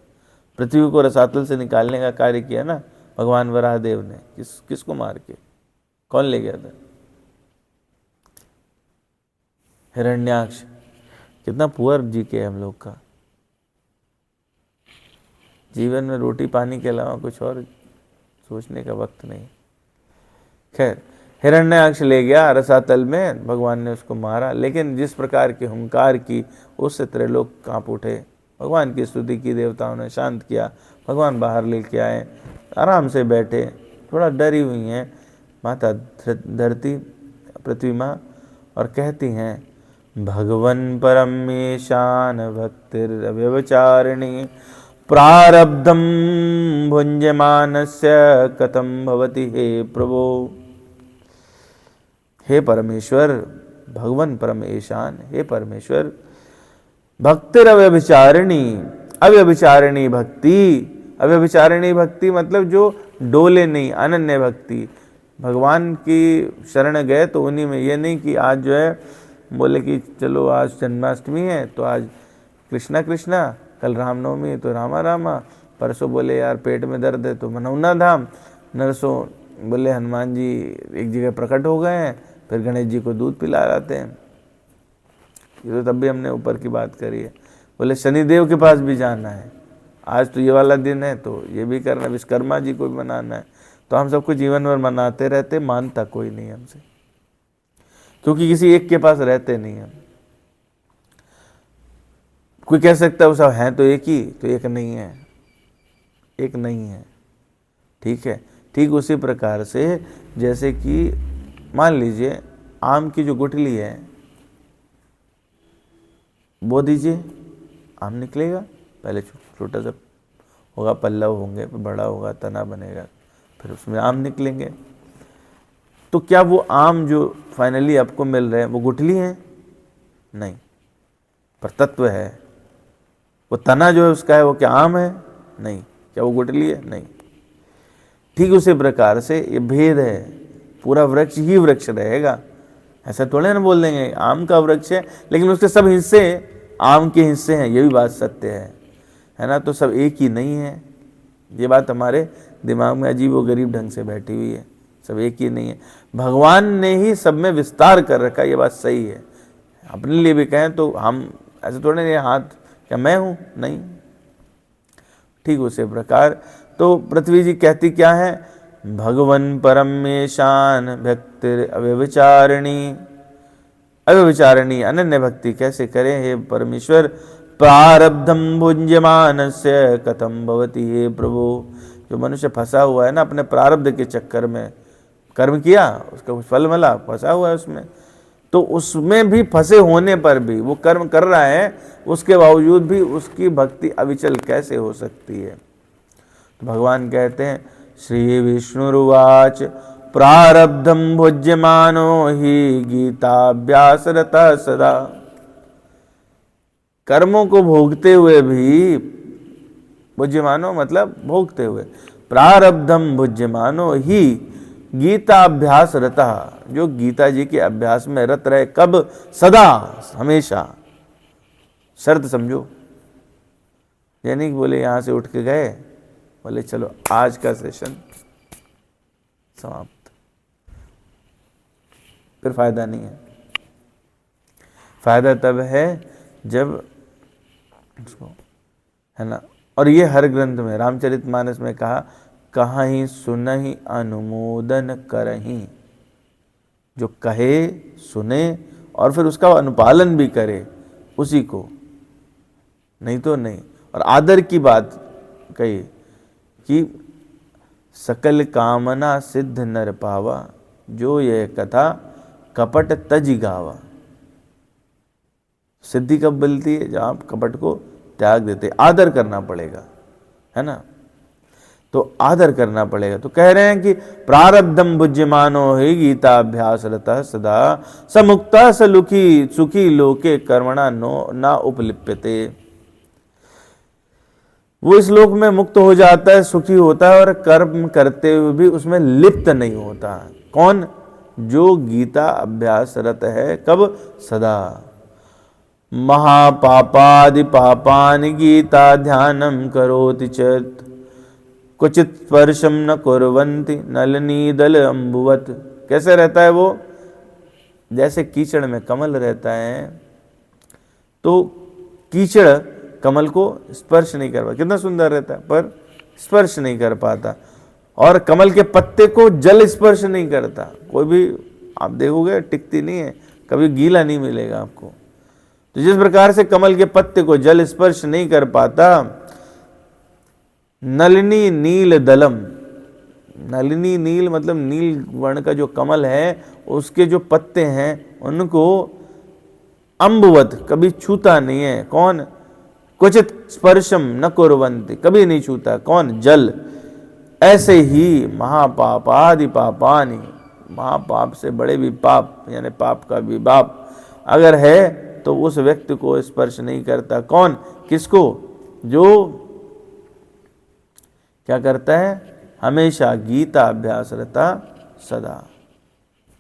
पृथ्वी को रसातल से निकालने का कार्य किया ना भगवान वराहदेव ने। किसको मार के कौन ले गया था? हिरण्याक्ष। कितना पुअर जी के हम लोग का, जीवन में रोटी पानी के अलावा कुछ और सोचने का वक्त नहीं। खैर, हिरण्याक्ष ले गया रसातल में, भगवान ने उसको मारा, लेकिन जिस प्रकार की हुंकार की उससे त्रिलोक कांप उठे। भगवान की स्तुति की, देवताओं ने शांत किया, भगवान बाहर लेके आए, आराम से बैठे, थोड़ा डरी हुई हैं माता धरती पृथ्वी माँ, और कहती हैं भगवन परमेशान भक्तिरव्यवचारिणी प्रारब्धम भुंजमानस्य कथम भवति हे प्रभो। हे परमेश्वर, भगवन परमेशान, हे परमेश्वर, भक्तिरव्यभिचारिणी, अव्यभिचारिणी भक्ति, अव्यभिचारिणी भक्ति मतलब जो डोले नहीं, अनन्य भक्ति। भगवान की शरण गए तो उन्हीं में, ये नहीं कि आज जो है बोले कि चलो आज जन्माष्टमी है तो आज कृष्णा कृष्णा, कल रामनवमी है तो रामा रामा, परसों बोले यार पेट में दर्द है तो मनौना धाम, नरसों बोले हनुमान जी एक जगह प्रकट हो गए हैं, फिर गणेश जी को दूध पिला लाते हैं। ये तो तब भी हमने ऊपर की बात करी है। बोले शनिदेव के पास भी जाना है, आज तो ये वाला दिन है तो ये भी करना, विश्वकर्मा जी को भी मनाना है। तो हम सबको जीवन भर मनाते रहते, मानता कोई नहीं हमसे, क्योंकि किसी एक के पास रहते नहीं हम। कोई कह सकता है वो सब हैं तो एक ही, तो एक नहीं है, एक नहीं है, ठीक है। ठीक उसी प्रकार से जैसे कि मान लीजिए आम की जो गुठली है बो दीजिए, आम निकलेगा, पहले छोटा सा होगा, पल्लव होंगे, फिर बड़ा होगा, तना बनेगा, फिर उसमें आम निकलेंगे। तो क्या वो आम जो फाइनली आपको मिल रहे हैं वो गुठली हैं? नहीं, पर तत्व है। वो तना जो है उसका है, वो क्या आम है? नहीं। क्या वो गुठली है? नहीं। ठीक उसी प्रकार से ये भेद है, पूरा वृक्ष ही वृक्ष रहेगा, ऐसा थोड़े ना बोल देंगे आम का वृक्ष है लेकिन उसके सब हिस्से आम के हिस्से हैं, ये भी बात सत्य है ना। तो सब एक ही नहीं है, ये बात हमारे दिमाग में अजीब व गरीब ढंग से बैठी हुई है, सब एक ही नहीं है। भगवान ने ही सब में विस्तार कर रखा, ये बात सही है। अपने लिए भी कहें तो हम ऐसे थोड़े नहीं, हाथ क्या मैं हूँ? नहीं। ठीक उसी प्रकार तो पृथ्वी जी कहती क्या है, भगवन परमेशान भक्तिर अव्यभिचारिणी, अव्यभिचारिणी अनन्य भक्ति कैसे करें हे परमेश्वर, प्रारब्धम भुंजमानस्य कथम भवति हे प्रभु। जो मनुष्य फंसा हुआ है ना अपने प्रारब्ध के चक्कर में, कर्म किया उसका कुछ फल मिला, फंसा हुआ है उसमें, तो उसमें भी फंसे होने पर भी वो कर्म कर रहा है, उसके बावजूद भी उसकी भक्ति अविचल कैसे हो सकती है? तो भगवान कहते हैं श्री विष्णुरुवाच प्रारब्धम भुज्यमानो ही गीताभ्यासरतः सदा। कर्मों को भोगते हुए भी, भुज्यमानो मतलब भोगते हुए, प्रारब्धम भुज्यमानो ही गीताभ्यास रता, जो गीता जी के अभ्यास में रत रहे, कब? सदा, हमेशा। शर्त समझो, यानी कि बोले यहां से उठ के गए, बोले चलो आज का सेशन समाप्त, फिर फायदा नहीं है। फायदा तब है जब, है ना, और ये हर ग्रंथ में, रामचरितमानस में कहा, कहीं सुनहि अनुमोदन करहीं, जो कहे सुने और फिर उसका अनुपालन भी करे, उसी को, नहीं तो नहीं। और आदर की बात कही कि सकल कामना सिद्ध नर पावा, जो यह कथा कपट तज गावा। सिद्धि कब मिलती है? जब आप कपट को त्याग देते। आदर करना पड़ेगा, है ना, तो आदर करना पड़ेगा। तो कह रहे हैं कि प्रारब्धम भुज्यमानो ही गीताभ्यास रतः सदा, समुक्ता सलुखी सुखी लोके कर्मणा नो ना उपलिप्यते। वो इस लोक में मुक्त हो जाता है, सुखी होता है, और कर्म करते हुए भी उसमें लिप्त नहीं होता। कौन? जो गीता अभ्यास रत है, कब? सदा। महापापादि पापानि गीता ध्यानम करोति चेत्, क्वचित स्पर्शम न कुर्वन्ति नलिनीदल अम्बुवत। कैसे रहता है वो? जैसे कीचड़ में कमल रहता है, तो कीचड़ कमल को स्पर्श नहीं कर पाता, कितना सुंदर रहता है, पर स्पर्श नहीं कर पाता। और कमल के पत्ते को जल स्पर्श नहीं करता। कोई भी आप देखोगे टिकती नहीं है, कभी गीला नहीं मिलेगा आपको। तो जिस प्रकार से कमल के पत्ते को जल स्पर्श नहीं कर पाता, नलिनी नील दलम, नलिनी नील मतलब नील वर्ण का जो कमल है, उसके जो पत्ते हैं उनको अम्बुवत कभी छूता नहीं है। कौन? क्वचित स्पर्शम न कुर्वन्ति, कभी नहीं छूता। कौन? जल। ऐसे ही महापापादि पापानि, महापाप से बड़े भी पाप, यानी पाप का भी बाप अगर है, तो उस व्यक्ति को स्पर्श नहीं करता। कौन? किसको? जो क्या करता है? हमेशा गीता अभ्यास रहता सदा।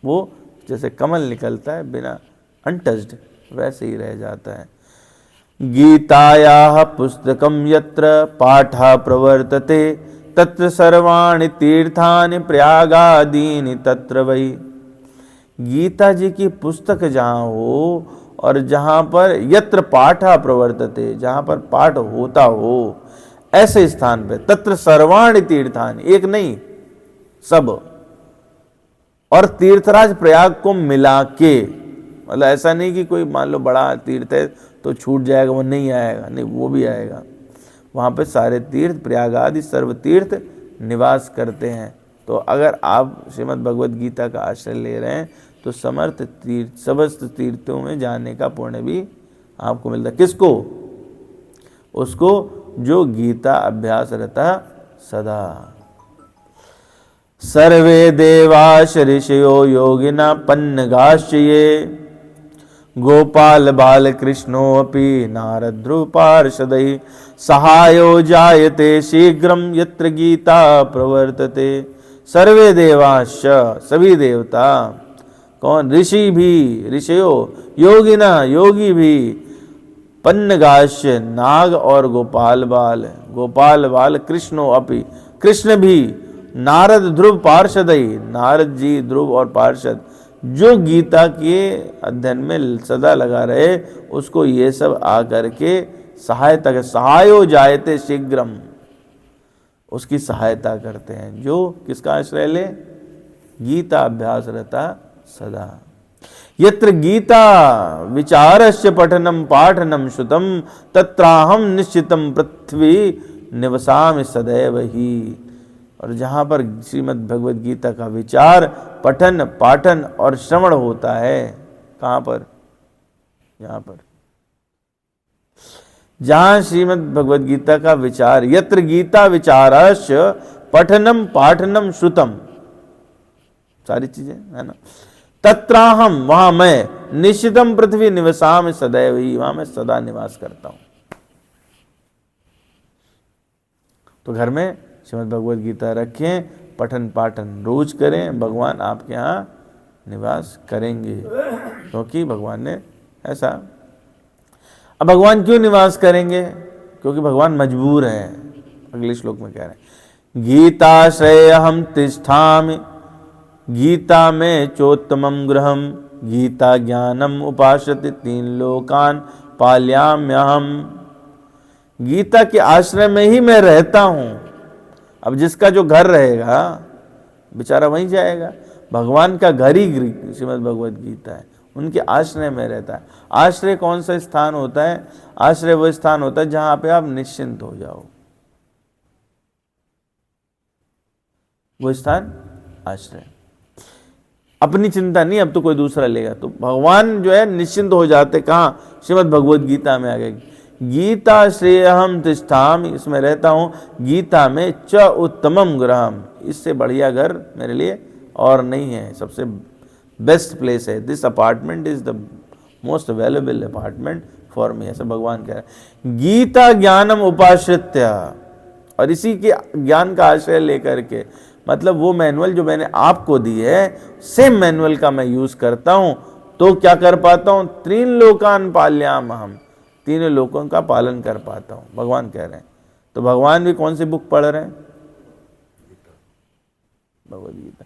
वो जैसे कमल निकलता है बिना अनटच्ड, वैसे ही रह जाता है। गीतायाः पुस्तकम यत्र पाठः प्रवर्तते, तत्र सर्वाणि तीर्थानि प्रयागादीनि तत्र वै। गीता जी की पुस्तक जहाँ हो, और जहाँ पर यत्र पाठः प्रवर्तते, जहाँ पर पाठ होता हो, ऐसे स्थान पे, तत्र सर्वाणि तीर्थानि, एक नहीं सब, और तीर्थराज प्रयाग को मिला के, मतलब ऐसा नहीं कि कोई मान लो बड़ा तीर्थ है तो छूट जाएगा, वो नहीं आएगा, नहीं वो भी आएगा। वहाँ पे सारे तीर्थ, प्रयाग आदि सर्व तीर्थ निवास करते हैं। तो अगर आप श्रीमद् भगवद गीता का आश्रय ले रहे हैं, तो समर्थ तीर्थ, समस्त तीर्थों में जाने का पुण्य भी आपको मिलता है। किसको? उसको जो गीता अभ्यास रहता सदा। सर्वे देवाश ऋषयो योगिना पन्नगाश्च ये, गोपाल बाल कृष्णोऽपि नारद ध्रुव पार्षदै, सहायो जायते शीघ्रम यत्र गीता प्रवर्तते। सर्वे देवाश्च, सभी देवता। कौन? ऋषि भी, ऋषयो, योगिना, योगी भी, पन्नगाश्य, नाग और गोपाल बाल, गोपाल बाल कृष्णो अपि, कृष्ण भी, नारद ध्रुव पार्षदई, नारद जी, ध्रुव और पार्षद, जो गीता के अध्ययन में सदा लगा रहे, उसको ये सब आकर के सहायता कर, सहायो जायते शीघ्रम, उसकी सहायता करते हैं। जो किसका आश्रय ले? गीता अभ्यास रहता सदा। यत्र गीता विचारस्य पठनम पाठनम श्रुतम, तत्राहम निश्चितम पृथ्वी निवसामि सदैव ही। और जहाँ पर श्रीमद् भगवद गीता का विचार, पठन, पाठन और श्रवण होता है, कहाँ पर? यहाँ पर जहाँ श्रीमद् भगवद गीता का विचार, यत्र गीता विचारस्य पठनम पाठनम श्रुतम, सारी चीजें है ना। तत्राहम, वहां मैं, निश्चितम पृथ्वी निवसाम सदैव ही, वहां मैं सदा निवास करता हूं। तो घर में श्रीमद् भगवद गीता रखें, पठन पाठन रोज करें, भगवान आपके यहाँ निवास करेंगे, क्योंकि भगवान ने ऐसा। अब भगवान क्यों निवास करेंगे? क्योंकि भगवान मजबूर है। अगले श्लोक में कह रहे हैं, गीताश्रय हम तिष्ठामि, गीता में चोत्तमम गृहम, गीता ज्ञानम उपासते तीन लोकान पाल्याम्यहम। गीता के आश्रय में ही मैं रहता हूं। अब जिसका जो घर रहेगा बेचारा वहीं जाएगा। भगवान का घर ही श्रीमद् भगवद गीता है, उनके आश्रय में रहता है। आश्रय कौन सा स्थान होता है? आश्रय वो स्थान होता है जहां पे आप निश्चिंत हो जाओ, वो स्थान आश्रय। अपनी चिंता नहीं, अब तो कोई दूसरा लेगा। तो भगवान जो है निश्चिंत हो जाते। कहाँ? श्रीमद् भगवद गीता में आ गए, गीता श्रेयहम तिष्ठामि, इसमें रहता हूं। गीता में च उत्तमम गृहम, इससे बढ़िया घर मेरे लिए और नहीं है, सबसे बेस्ट प्लेस है। This apartment is the most valuable apartment for me, ऐसा भगवान कह रहे हैं। गीता ज्ञानम उपाश्रित्य, और इसी के ज्ञान का आश्रय लेकर के, मतलब वो मैनुअल जो मैंने आपको दी है, सेम मैनुअल का मैं यूज करता हूं, तो क्या कर पाता हूं? त्रीन लोकान पाल्याम हम, तीनों लोकों का पालन कर पाता हूं, भगवान कह रहे हैं। तो भगवान भी कौन सी बुक पढ़ रहे हैं? भगवद गीता।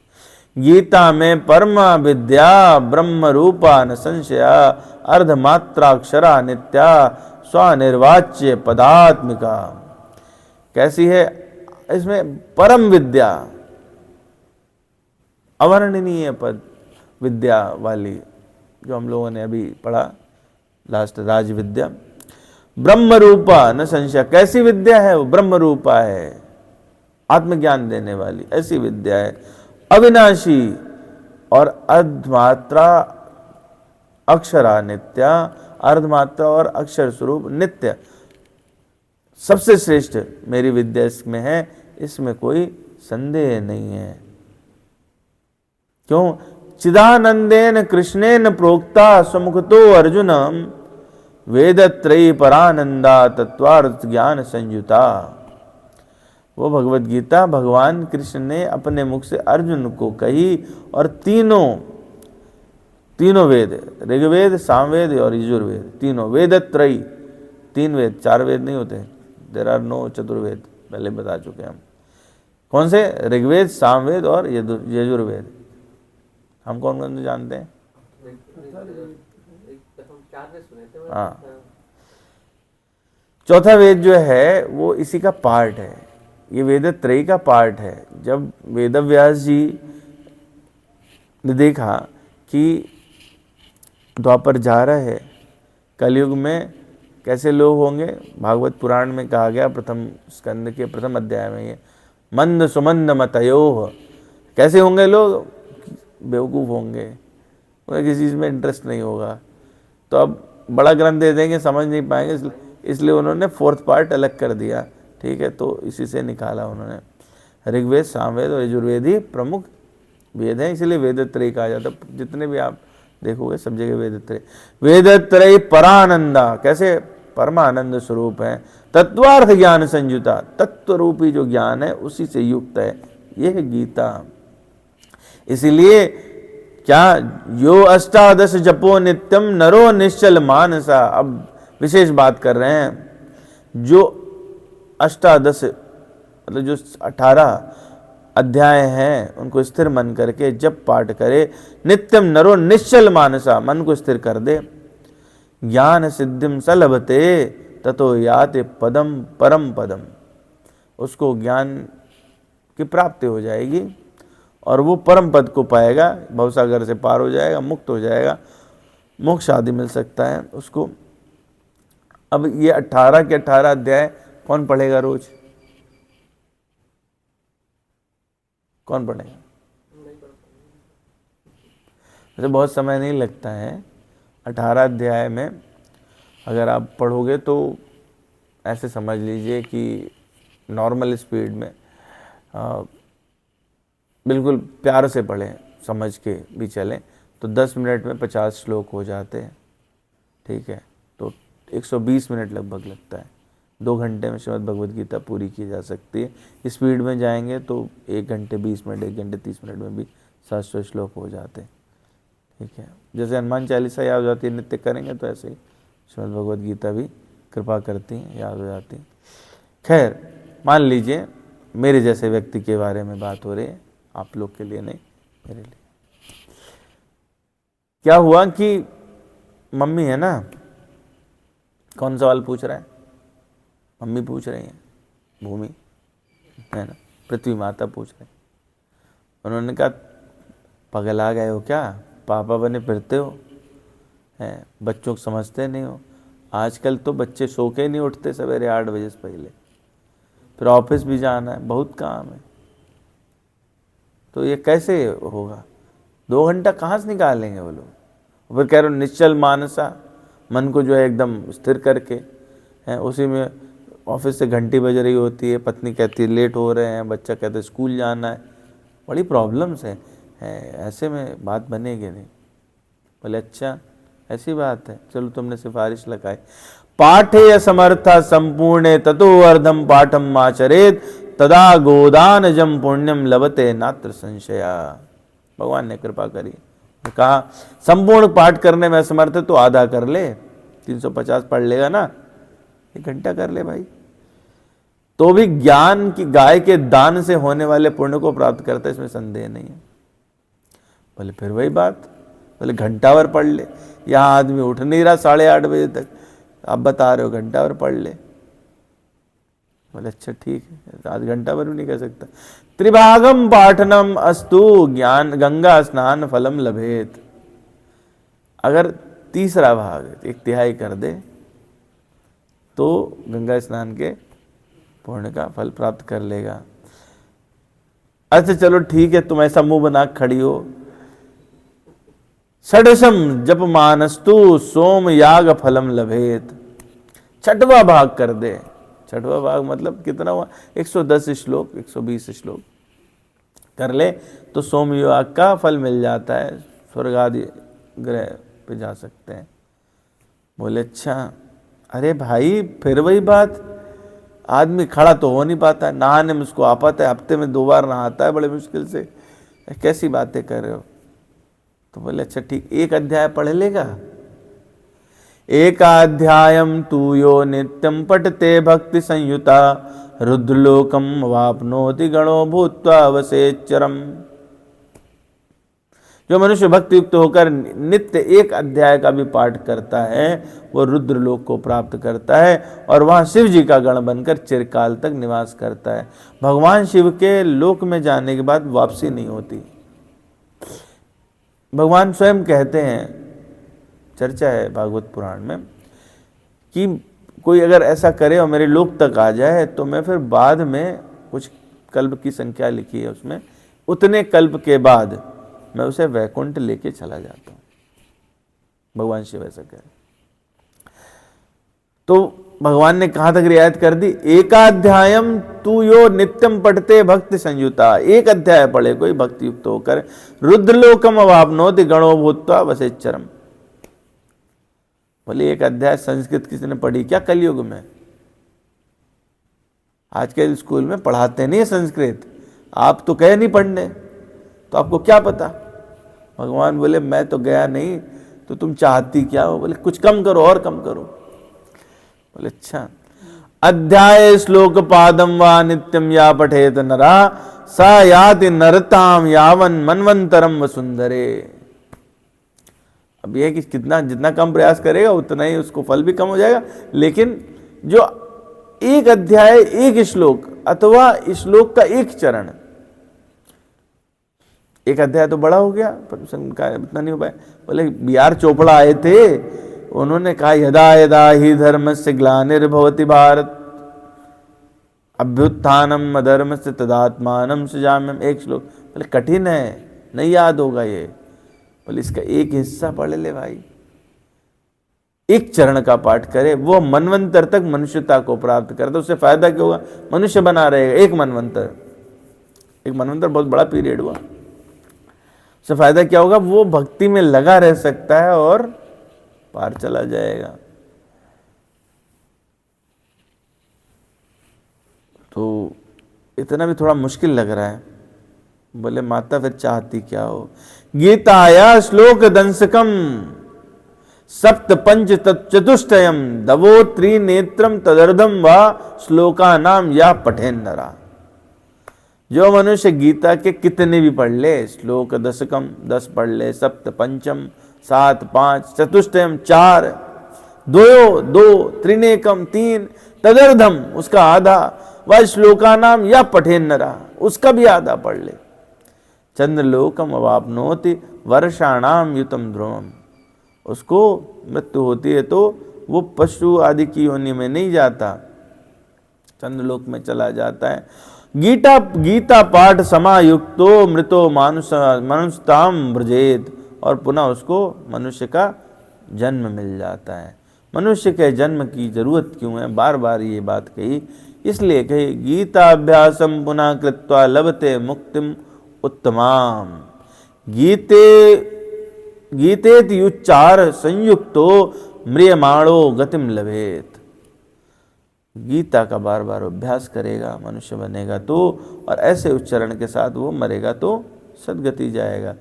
गीता में परमा विद्या ब्रह्म रूपा न संशया, अर्धमात्राक्षरा नित्या स्वनिर्वाच्य पदात्मिका। कैसी है? इसमें परम विद्या, अवर्णनीय पद विद्या वाली, जो हम लोगों ने अभी पढ़ा लास्ट, राज विद्या। ब्रह्म रूपा न संशय, कैसी विद्या है वो? ब्रह्म रूपा है, आत्मज्ञान देने वाली ऐसी विद्या है। अविनाशी और अर्धमात्रा अक्षरा नित्या, अर्धमात्रा और अक्षर स्वरूप नित्य, सबसे श्रेष्ठ मेरी विद्या इसमें है, इसमें कोई संदेह नहीं है। क्यों? चिदानंदेन कृष्णेन प्रोक्ता स्वमुखतो अर्जुनम, वेदत्रयी परानंदा तत्वार्थ ज्ञान संयुता। वो भगवत गीता भगवान कृष्ण ने अपने मुख से अर्जुन को कही, और तीनों वेद, ऋग्वेद, सामवेद और यजुर्वेद, तीनों वेदत्रयी, तीन वेद, चार वेद नहीं होते, देयर आर नो चतुर्वेद, पहले बता चुके हम। कौन से? ऋग्वेद, सामवेद और यजुर्वेद। हम कौन कौन से जानते हैं? हाँ, चौथा वेद जो है वो इसी का पार्ट है, ये वेदत्रयी का पार्ट है। जब वेदव्यास जी ने देखा कि द्वापर जा रहा है, कलयुग में कैसे लोग होंगे, भागवत पुराण में कहा गया प्रथम स्कंद के प्रथम अध्याय में, ये मंद सुमंद मतयोह, कैसे होंगे लोग? बेवकूफ़ होंगे, उन्हें किसी चीज़ में इंटरेस्ट नहीं होगा। तो अब बड़ा ग्रंथ दे देंगे, समझ नहीं पाएंगे, इसलिए उन्होंने फोर्थ पार्ट अलग कर दिया। ठीक है, तो इसी से निकाला उन्होंने। ऋग्वेद, सामवेद और यजुर्वेद ही प्रमुख वेद हैं, इसलिए वेदत्रयी कहा जाता है। जितने भी आप देखोगे सब जगह वेदत्रयी। वेदत्रयी परानंदा, कैसे? परमानंद स्वरूप है। तत्वार्थ ज्ञान संयुता, तत्व रूपी जो ज्ञान है उसी से युक्त है, यह है गीता। इसीलिए क्या? यो अष्टादश जपो नित्यम नरो निश्चल मानसा। अब विशेष बात कर रहे हैं, जो अष्टादश मतलब जो 18 अध्याय हैं उनको स्थिर मन करके जब पाठ करे, नित्यम नरो निश्चल मानसा, मन को स्थिर कर दे, ज्ञान सिद्धिम सलभते ततो याते पदम परम पदम, उसको ज्ञान की प्राप्ति हो जाएगी और वो परम पद को पाएगा, भवसागर से पार हो जाएगा, मुक्त हो जाएगा, मोक्ष आदि मिल सकता है उसको। अब ये 18 के 18 अध्याय कौन पढ़ेगा रोज? कौन पढ़ेगा? वैसे बहुत समय नहीं लगता है 18 अध्याय में, अगर आप पढ़ोगे तो ऐसे समझ लीजिए कि नॉर्मल स्पीड में बिल्कुल प्यार से पढ़ें, समझ के भी चलें तो 10 मिनट में 50 श्लोक हो जाते हैं, ठीक है। तो 120 मिनट लगभग लगता है, 2 घंटे में श्रीमद् भगवद गीता पूरी की जा सकती है। स्पीड में जाएंगे तो 1 घंटे 20 मिनट, 1 घंटे 30 मिनट में भी 700 श्लोक हो जाते हैं, ठीक है। जैसे हनुमान चालीसा याद हो जाती है, नित्य करेंगे तो ऐसे ही श्रीमद् भगवद गीता भी कृपा करती हैं, याद हो जाती हैं। खैर, मान लीजिए मेरे जैसे व्यक्ति के बारे में बात हो रही है, आप लोग के लिए नहीं, मेरे लिए। क्या हुआ कि मम्मी है ना, कौन सवाल पूछ रहा है? मम्मी पूछ रही हैं, भूमि है ना, पृथ्वी माता पूछ रहे हैं। उन्होंने कहा पगला गए हो क्या, पापा बने फिरते हो, हैं बच्चों को समझते नहीं हो। आजकल तो बच्चे सो के नहीं उठते सवेरे 8 बजे से पहले, फिर ऑफिस भी जाना है, बहुत काम है, तो ये कैसे होगा? 2 घंटा कहाँ से निकालेंगे वो लोग? फिर कह रहे हो निश्चल मानसा, मन को जो है एकदम स्थिर करके, हैं उसी में ऑफिस से घंटी बज रही होती है, पत्नी कहती है लेट हो रहे हैं, बच्चा कहता है स्कूल जाना है, बड़ी प्रॉब्लम्स है, ऐसे में बात बनेगी नहीं। बोले अच्छा ऐसी बात है, चलो तुमने सिफारिश लगाई, पाठे असमर्था संपूर्णे ततो अर्धम पाठम आचरेत तदा गोदानजम पुण्यम लभते नात्र संशया। भगवान ने कृपा करी, कहा संपूर्ण पाठ करने में असमर्थ है तो आधा कर ले, 350 पढ़ लेगा ना, 1 घंटा कर ले भाई, तो भी ज्ञान की गाय के दान से होने वाले पुण्य को प्राप्त करता है, इसमें संदेह नहीं है। बोले फिर वही बात, बोले घंटावर पढ़ ले, यहाँ आदमी उठ नहीं रहा 8:30 बजे तक, आप बता रहे हो घंटावर पढ़ ले। बोले अच्छा ठीक है, आध घंटा भर भी नहीं कर सकता। त्रिभागम पाठनम अस्तु ज्ञान गंगा स्नान फलम लभेत, अगर तीसरा भाग 1/3 कर दे तो गंगा स्नान के पुण्य का फल प्राप्त कर लेगा। अच्छा चलो ठीक है, तुम ऐसा मुंह बना खड़ी हो, षडशम जप मानस्तु सोम याग फलम लभेत, 6वां भाग कर दे। 6वां भाग मतलब कितना हुआ? 110 श्लोक, 120 श्लोक कर ले तो सोम याग का फल मिल जाता है, स्वर्ग आदि ग्रह पे जा सकते हैं। बोले अच्छा, अरे भाई फिर वही बात, आदमी खड़ा तो हो नहीं पाता है, नहाने में उसको आ पाता है, हफ्ते में 2 बार नहाता है बड़े मुश्किल से, कैसी बातें कर रहे हो? तो बोले अच्छा ठीक, 1 अध्याय पढ़ लेगा। एकाध्यायम तू यो नित्यम पठते भक्ति संयुता रुद्रलोकम वापनोति गणो भूत्वा वसेच्चरम। जो मनुष्य भक्ति युक्त होकर नित्य 1 अध्याय का भी पाठ करता है वो रुद्रलोक को प्राप्त करता है और वहां शिव जी का गण बनकर चिरकाल तक निवास करता है। भगवान शिव के लोक में जाने के बाद वापसी नहीं होती। भगवान स्वयं कहते हैं, चर्चा है भागवत पुराण में, कि कोई अगर ऐसा करे और मेरे लोक तक आ जाए तो मैं फिर बाद में, कुछ कल्प की संख्या लिखी है उसमें, उतने कल्प के बाद मैं उसे वैकुंठ लेके चला जाता हूँ। भगवान शिव ऐसा कह रहे। तो भगवान ने कहां तक रियायत कर दी? एकाध्यायम तू यो नित्यम पढ़ते भक्ति संयुता, 1 अध्याय पढ़े कोई भक्ति युक्त होकर रुद्रलोकम अवापनोति गणो भूत्वा वसेच्चरम। बोले 1 अध्याय संस्कृत किसी ने पढ़ी क्या कलयुग में? आज के स्कूल में पढ़ाते नहीं है संस्कृत, आप तो गए नहीं पढ़ने, तो आपको क्या पता? भगवान बोले मैं तो गया नहीं, तो तुम चाहती क्या हो? बोले कुछ कम करो, और कम करो। बोले अच्छा, अध्याय श्लोक पादम वा नित्यम या पठेत नरा सा याति नरताम यावन मनवंतरम वसुंधरे। अब यह है कि कितना जितना कम प्रयास करेगा उतना ही उसको फल भी कम हो जाएगा, लेकिन जो 1 अध्याय 1 श्लोक अथवा श्लोक का 1 चरण, 1 अध्याय तो बड़ा हो गया पर उनका इतना नहीं हो पाया। बोले BR चोपड़ा आए थे, उन्होंने कहा यदा यदा ही धर्म से ग्लानिर्भवति भारत अभ्युत्थानम अधर्म से तदात्मानम सृजाम्यहम्। 1 श्लोक, बोले कठिन है, नहीं याद होगा ये। बोले इसका 1 हिस्सा पढ़ ले भाई, 1 चरण का पाठ करे, वो मनवंतर तक मनुष्यता को प्राप्त करता। उससे फायदा क्या होगा? मनुष्य बना रहेगा। 1 मनवंतर बहुत बड़ा पीरियड हुआ। उससे फायदा क्या होगा, वो भक्ति में लगा रह सकता है और पार चला जाएगा। तो इतना भी थोड़ा मुश्किल लग रहा है। बोले माता फिर चाहती क्या हो। गीताया श्लोक दंसकम सप्त पंच चतुष्टयम दवो त्रिनेत्रम तदर्धम व श्लोका नाम या पठेन नरा। जो मनुष्य गीता के कितने भी पढ़ ले, श्लोक दशकम 10 पढ़ ले, सप्त पंचम 7, 5, चतुष्टयम 4, 2, त्रिनेकम 3, तदर्धम उसका आधा, वह श्लोका नाम या पठेन नरा उसका भी आधा पढ़ ले, चंद्रलोकम अवापनोति वर्षाणाम युतम ध्रुवम, उसको मृत्यु होती है तो वो पशु आदि की योनि में नहीं जाता, चंद्रलोक में चला जाता है। गीता पाठ समायुक्तो मृतो मनुष्यताम ब्रजेत, और पुनः उसको मनुष्य का जन्म मिल जाता है। मनुष्य के जन्म की जरूरत क्यों है, बार बार ये बात कही, इसलिए कही गीताभ्यासम पुनः कृत्वा लभते मुक्तिम उत्तमाम। गीतेति उच्चार संयुक्तो म्रियमाणो गतिम लभेत। गीता का बार बार अभ्यास करेगा मनुष्य बनेगा तो, और ऐसे उच्चारण के साथ वो मरेगा तो सदगति जाएगा।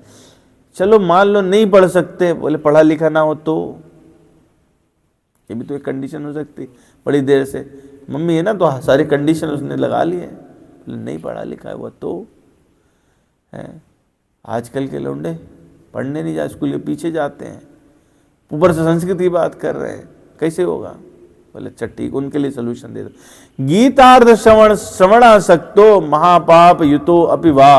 चलो मान लो नहीं पढ़ सकते, बोले पढ़ा लिखा ना हो तो, ये भी तो एक कंडीशन हो सकती, बड़ी देर से मम्मी है ना तो सारी कंडीशन उसने लगा ली है, नहीं पढ़ा लिखा है वो तो है। आजकल के लौंडे पढ़ने नहीं जा, स्कूल के पीछे जाते हैं, ऊपर से संस्कृत की बात कर रहे हैं, कैसे होगा। बोले चट्टी, उनके लिए सोल्यूशन दे दो। गीतार्थ श्रवणासक्तो महापाप युतो अपि वा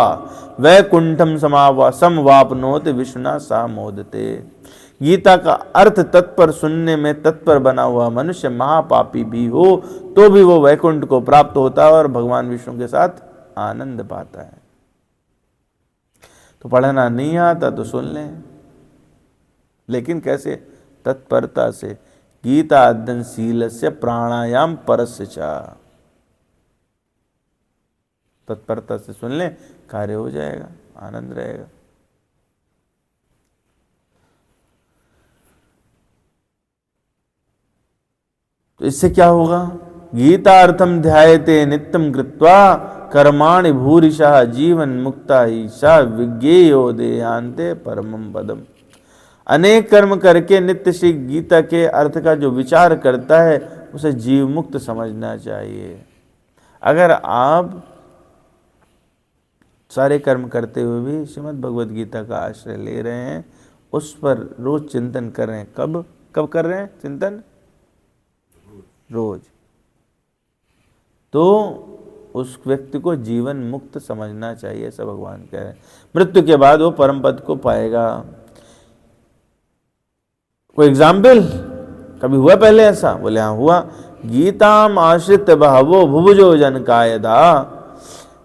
वैकुंठम समवापनोति विष्णुना सा मोदते। गीता का अर्थ तत्पर सुनने में तत्पर बना हुआ मनुष्य महापापी भी हो तो भी वो वैकुंठ को प्राप्त होता है और भगवान विष्णु के साथ आनंद पाता है। तो पढ़ना नहीं आता तो सुन लें, लेकिन कैसे, तत्परता से। गीता अध्ययनशील से प्राणायाम परस्य च, तत्परता से सुन लें, कार्य हो जाएगा, आनंद रहेगा। तो इससे क्या होगा, गीतार्थम ध्यायते नित्यम कृत्वा कर्माणि भूरिशः जीवन मुक्ता ही सा विज्ञेयो देहांते परमं पदम। अनेक कर्म करके नित्य श्री गीता के अर्थ का जो विचार करता है उसे जीव मुक्त समझना चाहिए। अगर आप सारे कर्म करते हुए भी श्रीमद् भगवद गीता का आश्रय ले रहे हैं, उस पर रोज चिंतन कर रहे हैं, कब कब कर रहे हैं चिंतन, रोज, तो उस व्यक्ति को जीवन मुक्त समझना चाहिए, ऐसा भगवान कह रहे हैं। मृत्यु के बाद वो परम पद को पाएगा। कोई एग्जाम्पल कभी हुआ पहले ऐसा, बोले हाँ हुआ। गीताम आश्रित बहवो भुभुजो जनकायदा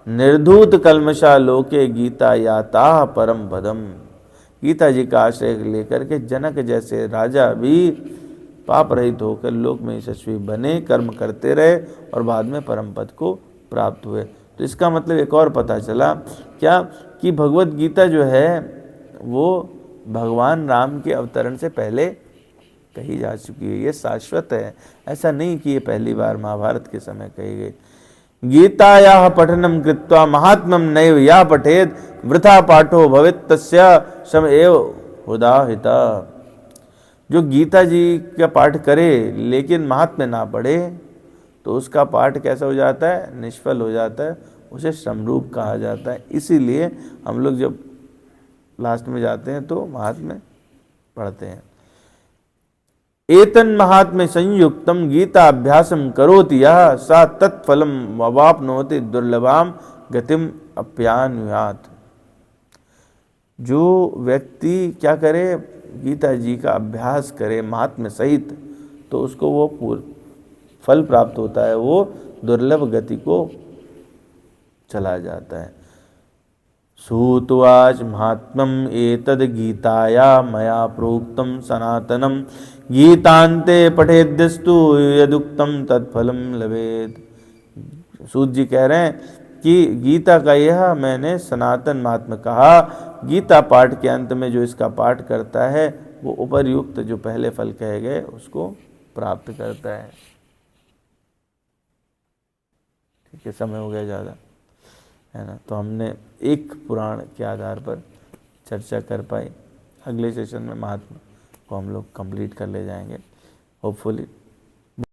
निर्धूत कल्मषा लोके गीता याता परम पदम। गीता जी का आश्रय लेकर के जनक जैसे राजा भी पाप रहित होकर लोक में यशस्वी बने, कर्म करते रहे और बाद में परम पद को प्राप्त हुए। तो इसका मतलब एक और पता चला क्या, कि भगवत गीता जो है वो भगवान राम के अवतरण से पहले कही जा चुकी है, ये शाश्वत है। ऐसा नहीं कि ये पहली बार महाभारत के समय कही गई। गीतायाः पठनम कृत्वा महात्मम नैव या पठेद वृथा पाठो भवेत् तस्य सम एव उदाहिता। जो गीता जी का पाठ करे लेकिन महात्म्य ना पढ़े तो उसका पाठ कैसा हो जाता है, निष्फल हो जाता है, उसे श्रमरूप कहा जाता है। इसीलिए हम लोग जब लास्ट में जाते हैं तो महात्म्य पढ़ते हैं। एतन महात्म्य संयुक्तम गीता अभ्यासम करोति यः सा तत्फलम अवाप्नोति दुर्लभाम गतिम अप्यानुयात। जो व्यक्ति क्या करे, गीता जी का अभ्यास करे महात्म्य सहित, तो उसको वो फल प्राप्त होता है, वो दुर्लभ गति को चला जाता है। सूतवाच महात्म्यम एतद गीताया मया प्रोक्तम सनातनम गीतांते पठेद्यस्तु यदुक्तम तत्फलम लभेत। सूत जी कह रहे हैं कि गीता का यह मैंने सनातन महात्मा कहा, गीता पाठ के अंत में जो इसका पाठ करता है वो उपर्युक्त जो पहले फल कहे गए उसको प्राप्त करता है। ठीक है, समय हो गया ज़्यादा, है ना। तो हमने एक पुराण के आधार पर चर्चा कर पाई। अगले सेशन में महात्मा को हम लोग कंप्लीट कर ले जाएंगे होपफुली।